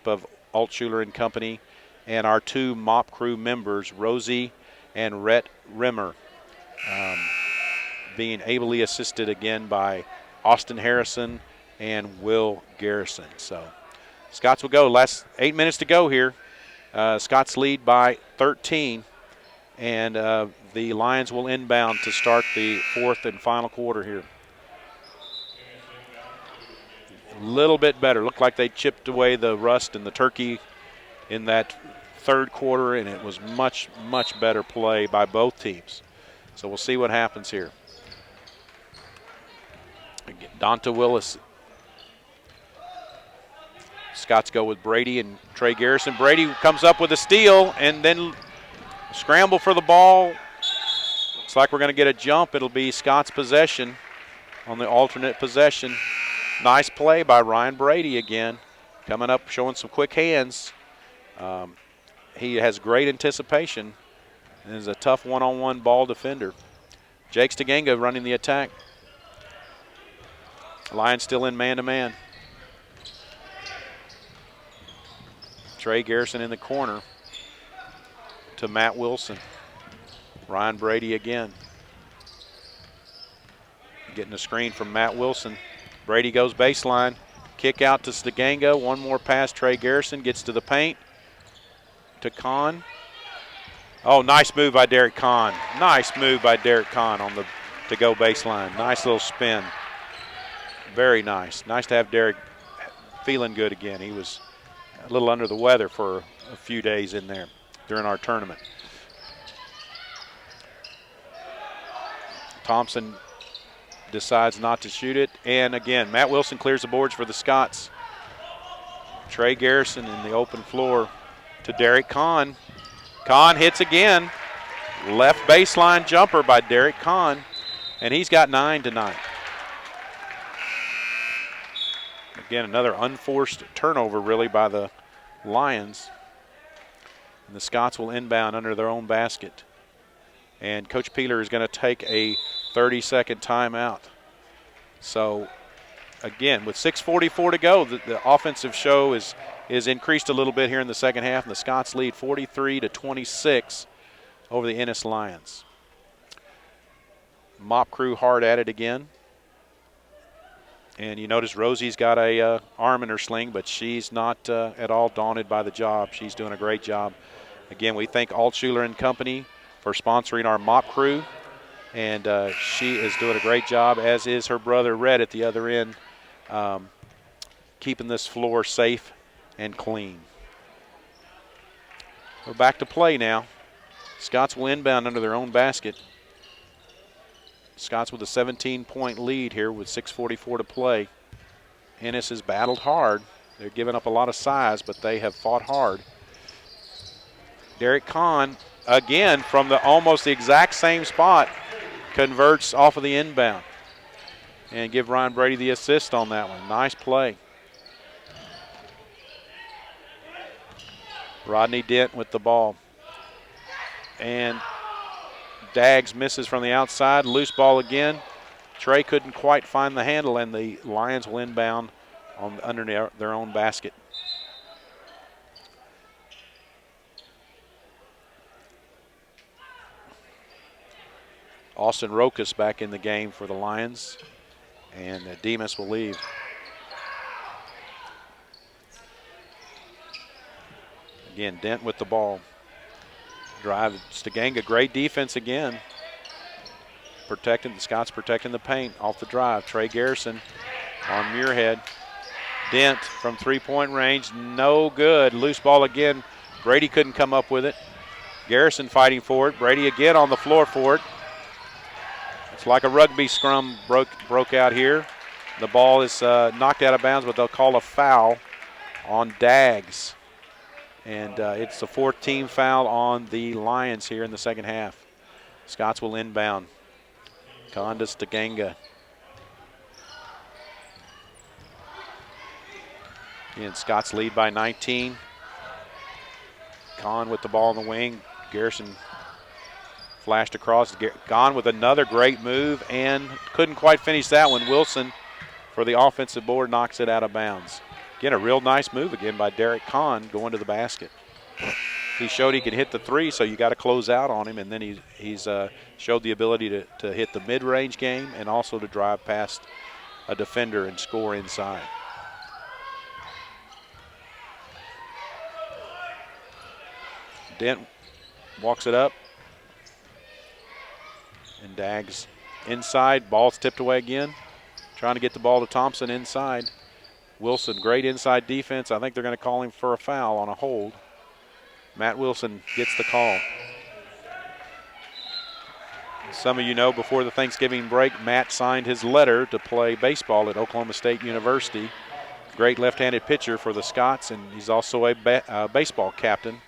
of Altshuler and Company and our 2 mop crew members, Rosie and Rhett Rimmer, being ably assisted again by Austin Harrison and Will Garrison. So Scots will go. Last 8 minutes to go here. Scots lead by 13, and the Lions will inbound to start the fourth and final quarter here. A little bit better. Looked like they chipped away the rust and the turkey in that third quarter, and it was much, much better play by both teams. So we'll see what happens here. Again, Deion Willis. Scots go with Brady and Trey Garrison. Brady comes up with a steal and then scramble for the ball. Looks like we're going to get a jump. It'll be Scots' possession on the alternate possession. Nice play by Ryan Brady again. Coming up, showing some quick hands. He has great anticipation and is a tough one-on-one ball defender. Jake Stiganga running the attack. Lions still in man-to-man. Trey Garrison in the corner to Matt Wilson. Ryan Brady again. Getting a screen from Matt Wilson. Brady goes baseline. Kick out to Stiganga. One more pass. Trey Garrison gets to the paint. To Kahn. Oh, nice move by Derek Kahn. Nice move by Derek Kahn on the to-go baseline. Nice little spin. Very nice. Nice to have Derek feeling good again. He was a little under the weather for a few days in there during our tournament. Thompson decides not to shoot it. And again, Matt Wilson clears the boards for the Scots. Trey Garrison in the open floor to Derek Kahn. Kahn hits again. Left baseline jumper by Derek Kahn. And he's got 9 tonight. Again, another unforced turnover really by the Lions. And the Scots will inbound under their own basket. And Coach Peeler is going to take a 30-second timeout. So, again, with 6:44 to go, the offensive show is increased a little bit here in the second half, and the Scots lead 43-26 over the Ennis Lions. Mop crew hard at it again. And you notice Rosie's got a arm in her sling, but she's not at all daunted by the job. She's doing a great job. Again, we thank Altshuler and Company for sponsoring our mop crew. And she is doing a great job, as is her brother Red at the other end, keeping this floor safe and clean. We're back to play now. Scots will inbound under their own basket. Scots with a 17-point lead here with 6:44 to play. Ennis has battled hard. They're giving up a lot of size, but they have fought hard. Derek Kahn, again, from almost the exact same spot, converts off of the inbound. And give Ryan Brady the assist on that one. Nice play. Rodney Dent with the ball. And Daggs misses from the outside. Loose ball again. Trey couldn't quite find the handle, and the Lions will inbound under their own basket. Austin Rokas back in the game for the Lions, and Demas will leave. Again, Dent with the ball. Drive, Stiganga, great defense again. The Scots protecting the paint off the drive. Trey Garrison on Muirhead. Dent from three-point range, no good. Loose ball again. Brady couldn't come up with it. Garrison fighting for it. Brady again on the floor for it. It's like a rugby scrum broke out here. The ball is knocked out of bounds, but they'll call a foul on Daggs. And it's the fourth team foul on the Lions here in the second half. Scots will inbound. Conda Stiganga. Again, Scots lead by 19. Kahn with the ball in the wing. Garrison flashed across. Gone with another great move and couldn't quite finish that one. Wilson for the offensive board knocks it out of bounds. Again, a real nice move again by Derek Kahn going to the basket. He showed he could hit the three, so you got to close out on him, and then he's showed the ability to hit the mid-range game and also to drive past a defender and score inside. Dent walks it up. And Daggs inside. Ball's tipped away again. Trying to get the ball to Thompson inside. Wilson, great inside defense. I think they're going to call him for a foul on a hold. Matt Wilson gets the call. Some of you know before the Thanksgiving break, Matt signed his letter to play baseball at Oklahoma State University. Great left-handed pitcher for the Scots, and he's also a baseball captain.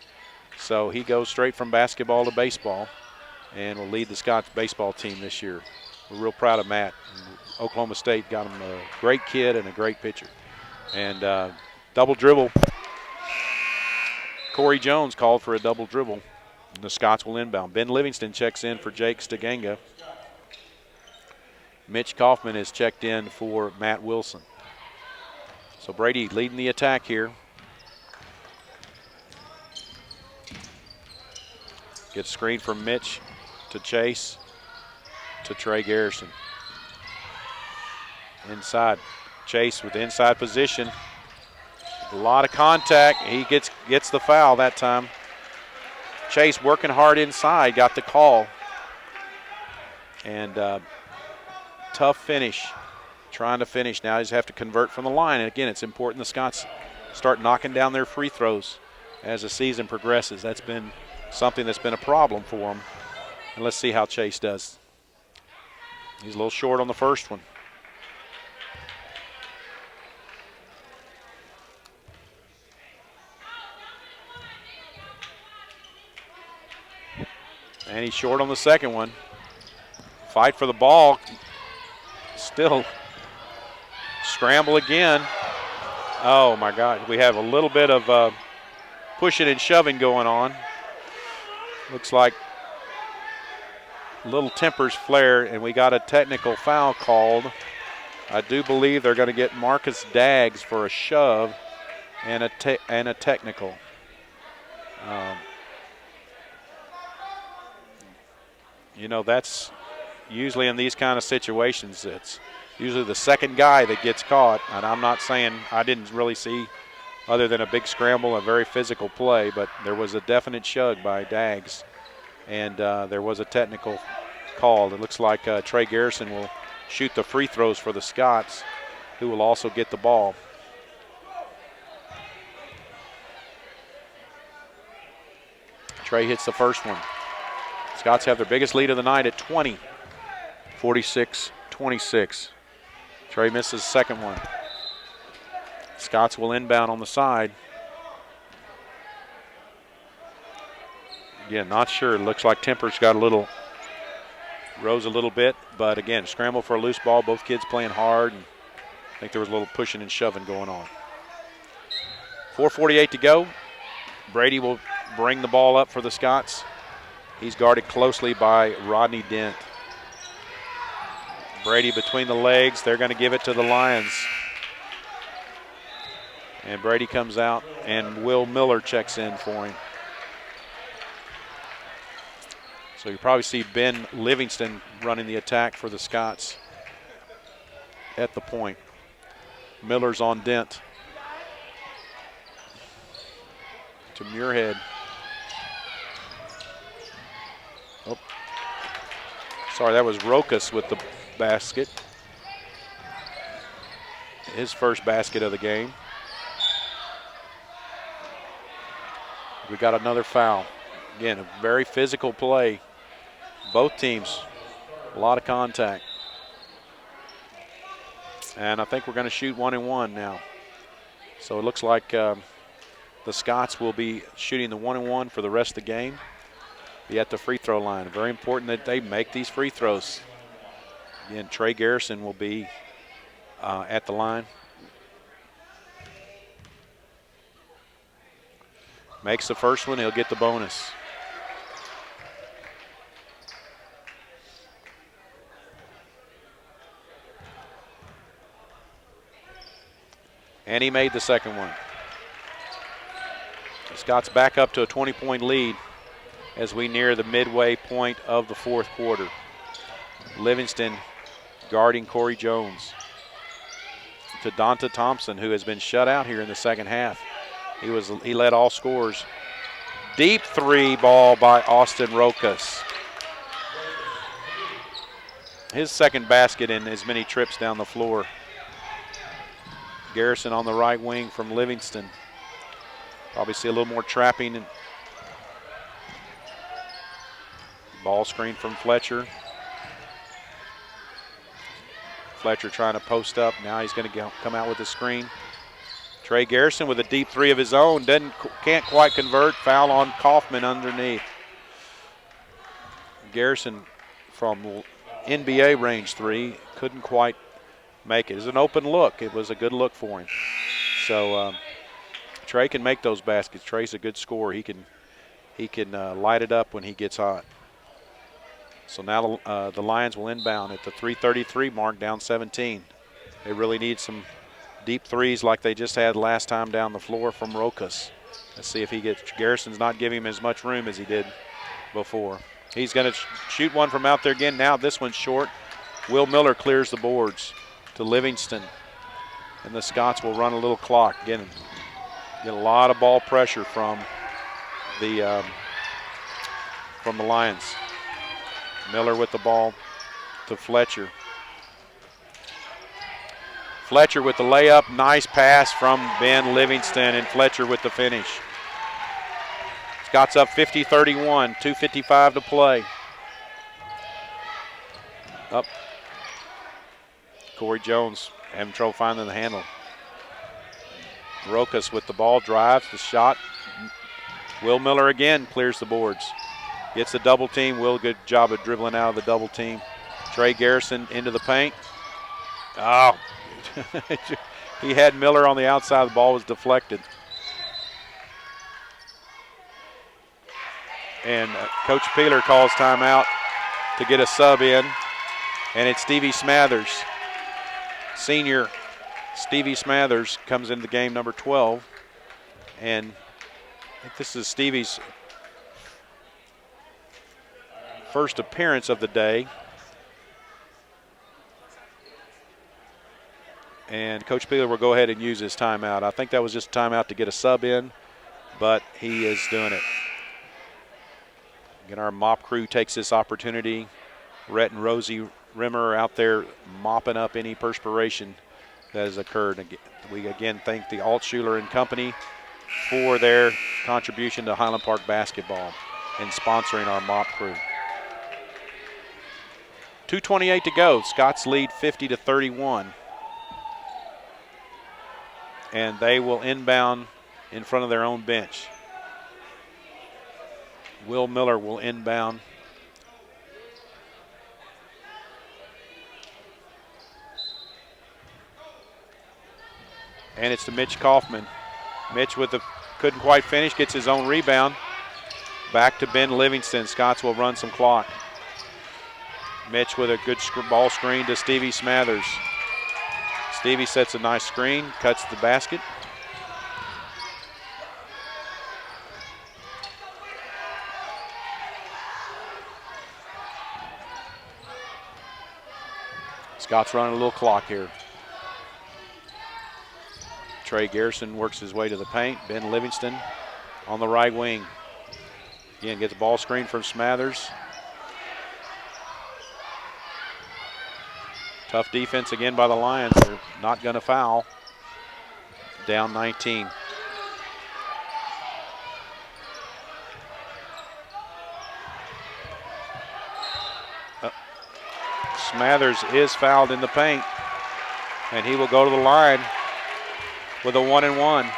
So he goes straight from basketball to baseball and will lead the Scots baseball team this year. We're real proud of Matt. Oklahoma State got him a great kid and a great pitcher. And double dribble. Corey Jones called for a double dribble. And the Scots will inbound. Ben Livingston checks in for Jake Stiganga. Mitch Kaufman is checked in for Matt Wilson. So Brady leading the attack here. Gets screen from Mitch. to Chase to Trey Garrison. Inside. Chase with the inside position. A lot of contact. He gets the foul that time. Chase working hard inside, got the call. And tough finish. Trying to finish. Now he's have to convert from the line. And again, it's important the Scots start knocking down their free throws as the season progresses. That's been something that's been a problem for them. And let's see how Chase does. He's a little short on the first one. And he's short on the second one. Fight for the ball. Still scramble again. Oh my God, we have a little bit of pushing and shoving going on. Looks like little tempers flare, and we got a technical foul called. I do believe they're going to get Marcus Daggs for a shove and a technical. You know, that's usually in these kind of situations, it's usually the second guy that gets caught. And I'm not saying I didn't really see, other than a big scramble, a very physical play, but there was a definite shove by Daggs. And there was a technical called. It looks like Trey Garrison will shoot the free throws for the Scots, who will also get the ball. Trey hits the first one. Scots have their biggest lead of the night at 20, 46-26. Trey misses the second one. Scots will inbound on the side. Again, not sure. It looks like Temper's got rose a little bit, but again, scramble for a loose ball. Both kids playing hard, and I think there was a little pushing and shoving going on. 4:48 to go. Brady will bring the ball up for the Scots. He's guarded closely by Rodney Dent. Brady between the legs. They're going to give it to the Lions. And Brady comes out, and Will Miller checks in for him. So you probably see Ben Livingston running the attack for the Scots at the point. Miller's on Dent. To Muirhead. Oh, sorry, that was Rokas with the basket. His first basket of the game. We got another foul. Again, a very physical play. Both teams, a lot of contact. And I think we're going to shoot 1-and-1 now. So it looks like the Scots will be shooting the 1-and-1 for the rest of the game. Be at the free throw line. Very important that they make these free throws. Again, Trey Garrison will be at the line. Makes the first one, he'll get the bonus. And he made the second one. The Scots back up to a 20-point lead as we near the midway point of the fourth quarter. Livingston guarding Corey Jones. To Donta Thompson, who has been shut out here in the second half. He led all scorers. Deep three ball by Austin Rokas. His second basket in as many trips down the floor. Garrison on the right wing from Livingston. Probably see a little more trapping. Ball screen from Fletcher. Fletcher trying to post up. Now he's going to come out with the screen. Trey Garrison with a deep three of his own. Can't quite convert. Foul on Kaufman underneath. Garrison from NBA range three. Couldn't quite make it. It was an open look. It was a good look for him. So Trey can make those baskets. Trey's a good scorer. He can light it up when he gets hot. So now the Lions will inbound at the 3:33 mark, down 17. They really need some deep threes like they just had last time down the floor from Rokas. Let's see if he gets. Garrison's not giving him as much room as he did before. He's going to shoot one from out there again. Now this one's short. Will Miller clears the boards to Livingston. And the Scots will run a little clock. Again, get a lot of ball pressure from the Lions. Miller with the ball to Fletcher. Fletcher with the layup. Nice pass from Ben Livingston, and Fletcher with the finish. Scots up 50-31, 2:55 to play. Up. Corey Jones having trouble finding the handle. Rokas with the ball, drives the shot. Will Miller again clears the boards. Gets the double team. Will, good job of dribbling out of the double team. Trey Garrison into the paint. Oh, he had Miller on the outside. The ball was deflected. And Coach Peeler calls timeout to get a sub in. And it's Stevie Smathers. Senior Stevie Smathers comes into the game, number 12. And I think this is Stevie's first appearance of the day. And Coach Peeler will go ahead and use his timeout. I think that was just a timeout to get a sub in, but he is doing it. Again, our mop crew takes this opportunity. Rhett and Rosie Rimmer are out there mopping up any perspiration that has occurred. We again thank the Altschuler and Company for their contribution to Highland Park basketball and sponsoring our mop crew. 2:28 to go. Scots lead 50-31. And they will inbound in front of their own bench. Will Miller will inbound. And it's to Mitch Kaufman. Mitch with the couldn't quite finish, gets his own rebound. Back to Ben Livingston. Scots will run some clock. Mitch with a good ball screen to Stevie Smathers. Stevie sets a nice screen, cuts the basket. Scott's running a little clock here. Trey Garrison works his way to the paint. Ben Livingston on the right wing. Again, gets a ball screen from Smathers. Tough defense again by the Lions. They're not going to foul. Down 19. Smathers is fouled in the paint, and he will go to the line with a 1-and-1.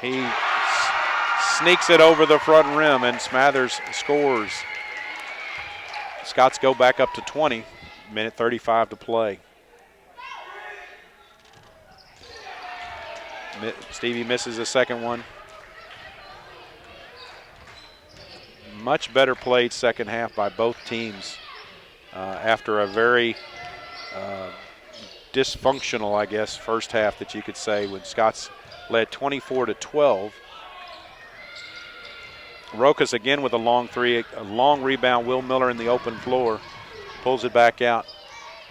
He sneaks it over the front rim, and Smathers scores. Scots go back up to 20, minute 35 to play. Stevie misses the second one. Much better played second half by both teams after a very dysfunctional, I guess, first half that you could say, when Scots led 24-12. Rokas again with a long three, a long rebound. Will Miller in the open floor pulls it back out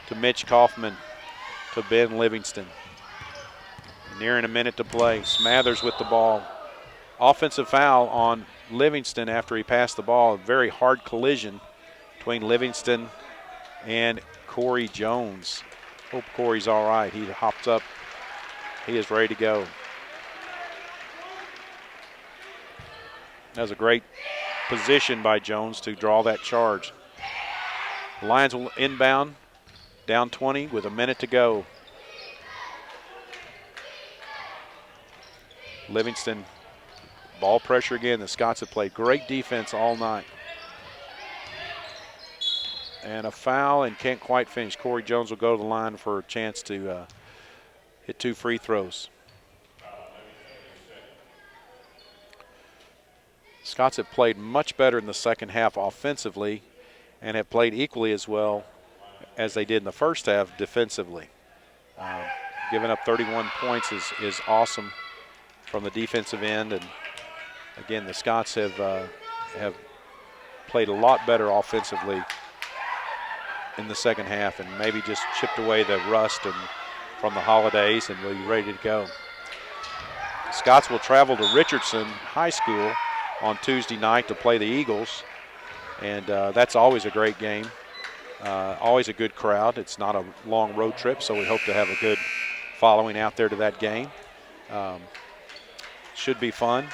to Mitch Kaufman to Ben Livingston. Nearing a minute to play. Smathers with the ball. Offensive foul on Livingston after he passed the ball. A very hard collision between Livingston and Corey Jones. Hope Corey's all right. He hops up. He is ready to go. That was a great position by Jones to draw that charge. The Lions will inbound, down 20 with a minute to go. Livingston, ball pressure again. The Scots have played great defense all night. And a foul, and can't quite finish. Corey Jones will go to the line for a chance to hit 2 free throws. Scots have played much better in the second half offensively and have played equally as well as they did in the first half defensively. Giving up 31 points is awesome from the defensive end, and again, the Scots have played a lot better offensively in the second half, and maybe just chipped away the rust from the holidays, and will be ready to go. The Scots will travel to Richardson High School on Tuesday night to play the Eagles, and that's always a great game. Always a good crowd. It's not a long road trip, so we hope to have a good following out there to that game. Should be fun.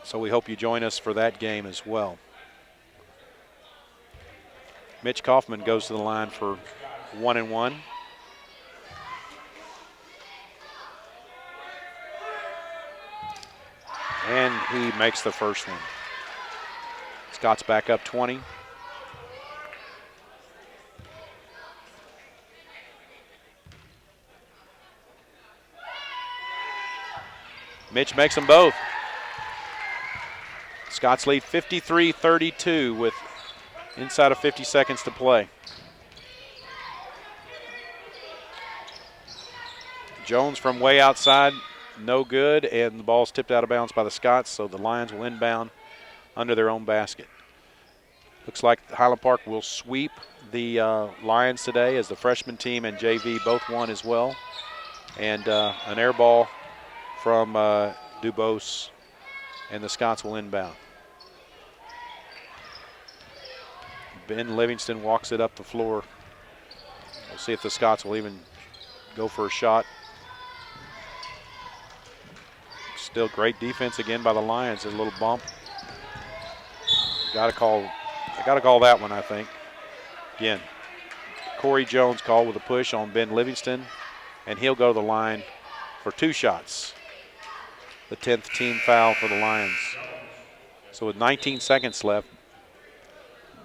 So we hope you join us for that game as well. Mitch Kaufman goes to the line for 1-1. And he makes the first one. Scott's back up 20. Mitch makes them both. Scots lead 53-32 with inside of 50 seconds to play. Jones from way outside, no good, and the ball's tipped out of bounds by the Scots, so the Lions will inbound under their own basket. Looks like Highland Park will sweep the Lions today, as the freshman team and JV both won as well. And an air ball from Dubose, and the Scots will inbound. Ben Livingston walks it up the floor. We'll see if the Scots will even go for a shot. Still great defense again by the Lions. A little bump. Got to call that one, I think. Again, Corey Jones called with a push on Ben Livingston, and he'll go to the line for 2 shots. The 10th team foul for the Lions. So with 19 seconds left,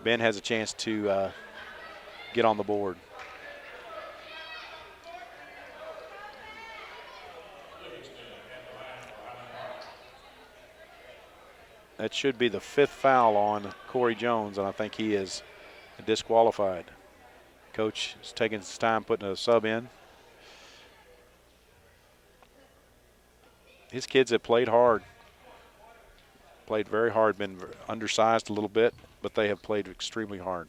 Ben has a chance to get on the board. That should be the 5th foul on Corey Jones, and I think he is disqualified. Coach is taking his time putting a sub in. His kids have played hard. Played very hard, been undersized a little bit, but they have played extremely hard.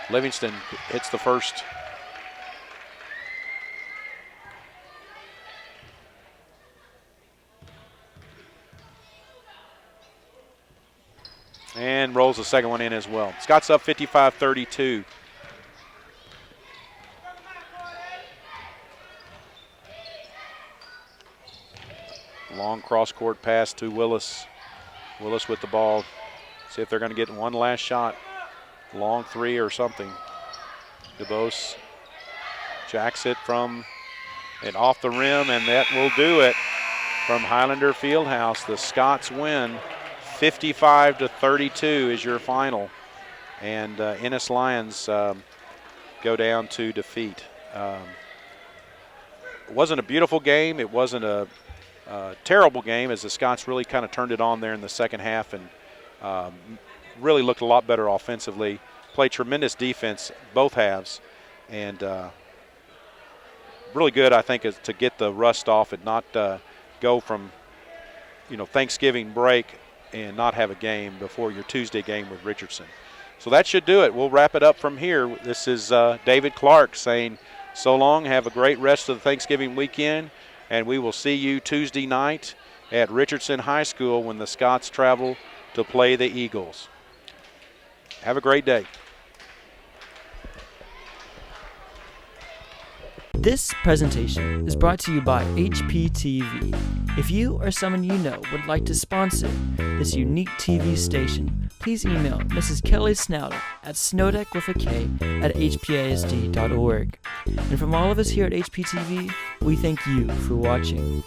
Livingston hits the first. And rolls the second one in as well. Scott's up 55-32. Long cross-court pass to Willis. Willis with the ball. See if they're going to get one last shot. Long 3 or something. DeBose jacks it from and off the rim, and that will do it from Highlander Fieldhouse. The Scots win 55-32 is your final. And Ennis Lions go down to defeat. It wasn't a beautiful game. It wasn't a terrible game, as the Scots really kind of turned it on there in the second half and really looked a lot better offensively. Played tremendous defense both halves, and really good, I think, is to get the rust off and not go from Thanksgiving break and not have a game before your Tuesday game with Richardson. So that should do it. We'll wrap it up from here. This is David Clark saying so long. Have a great rest of the Thanksgiving weekend. And we will see you Tuesday night at Richardson High School when the Scots travel to play the Eagles. Have a great day.
This presentation is brought to you by HPTV. If you or someone you know would like to sponsor this unique TV station, please email Mrs. Kelly Snowder at snowdeck@hpasd.org. And from all of us here at HPTV, we thank you for watching.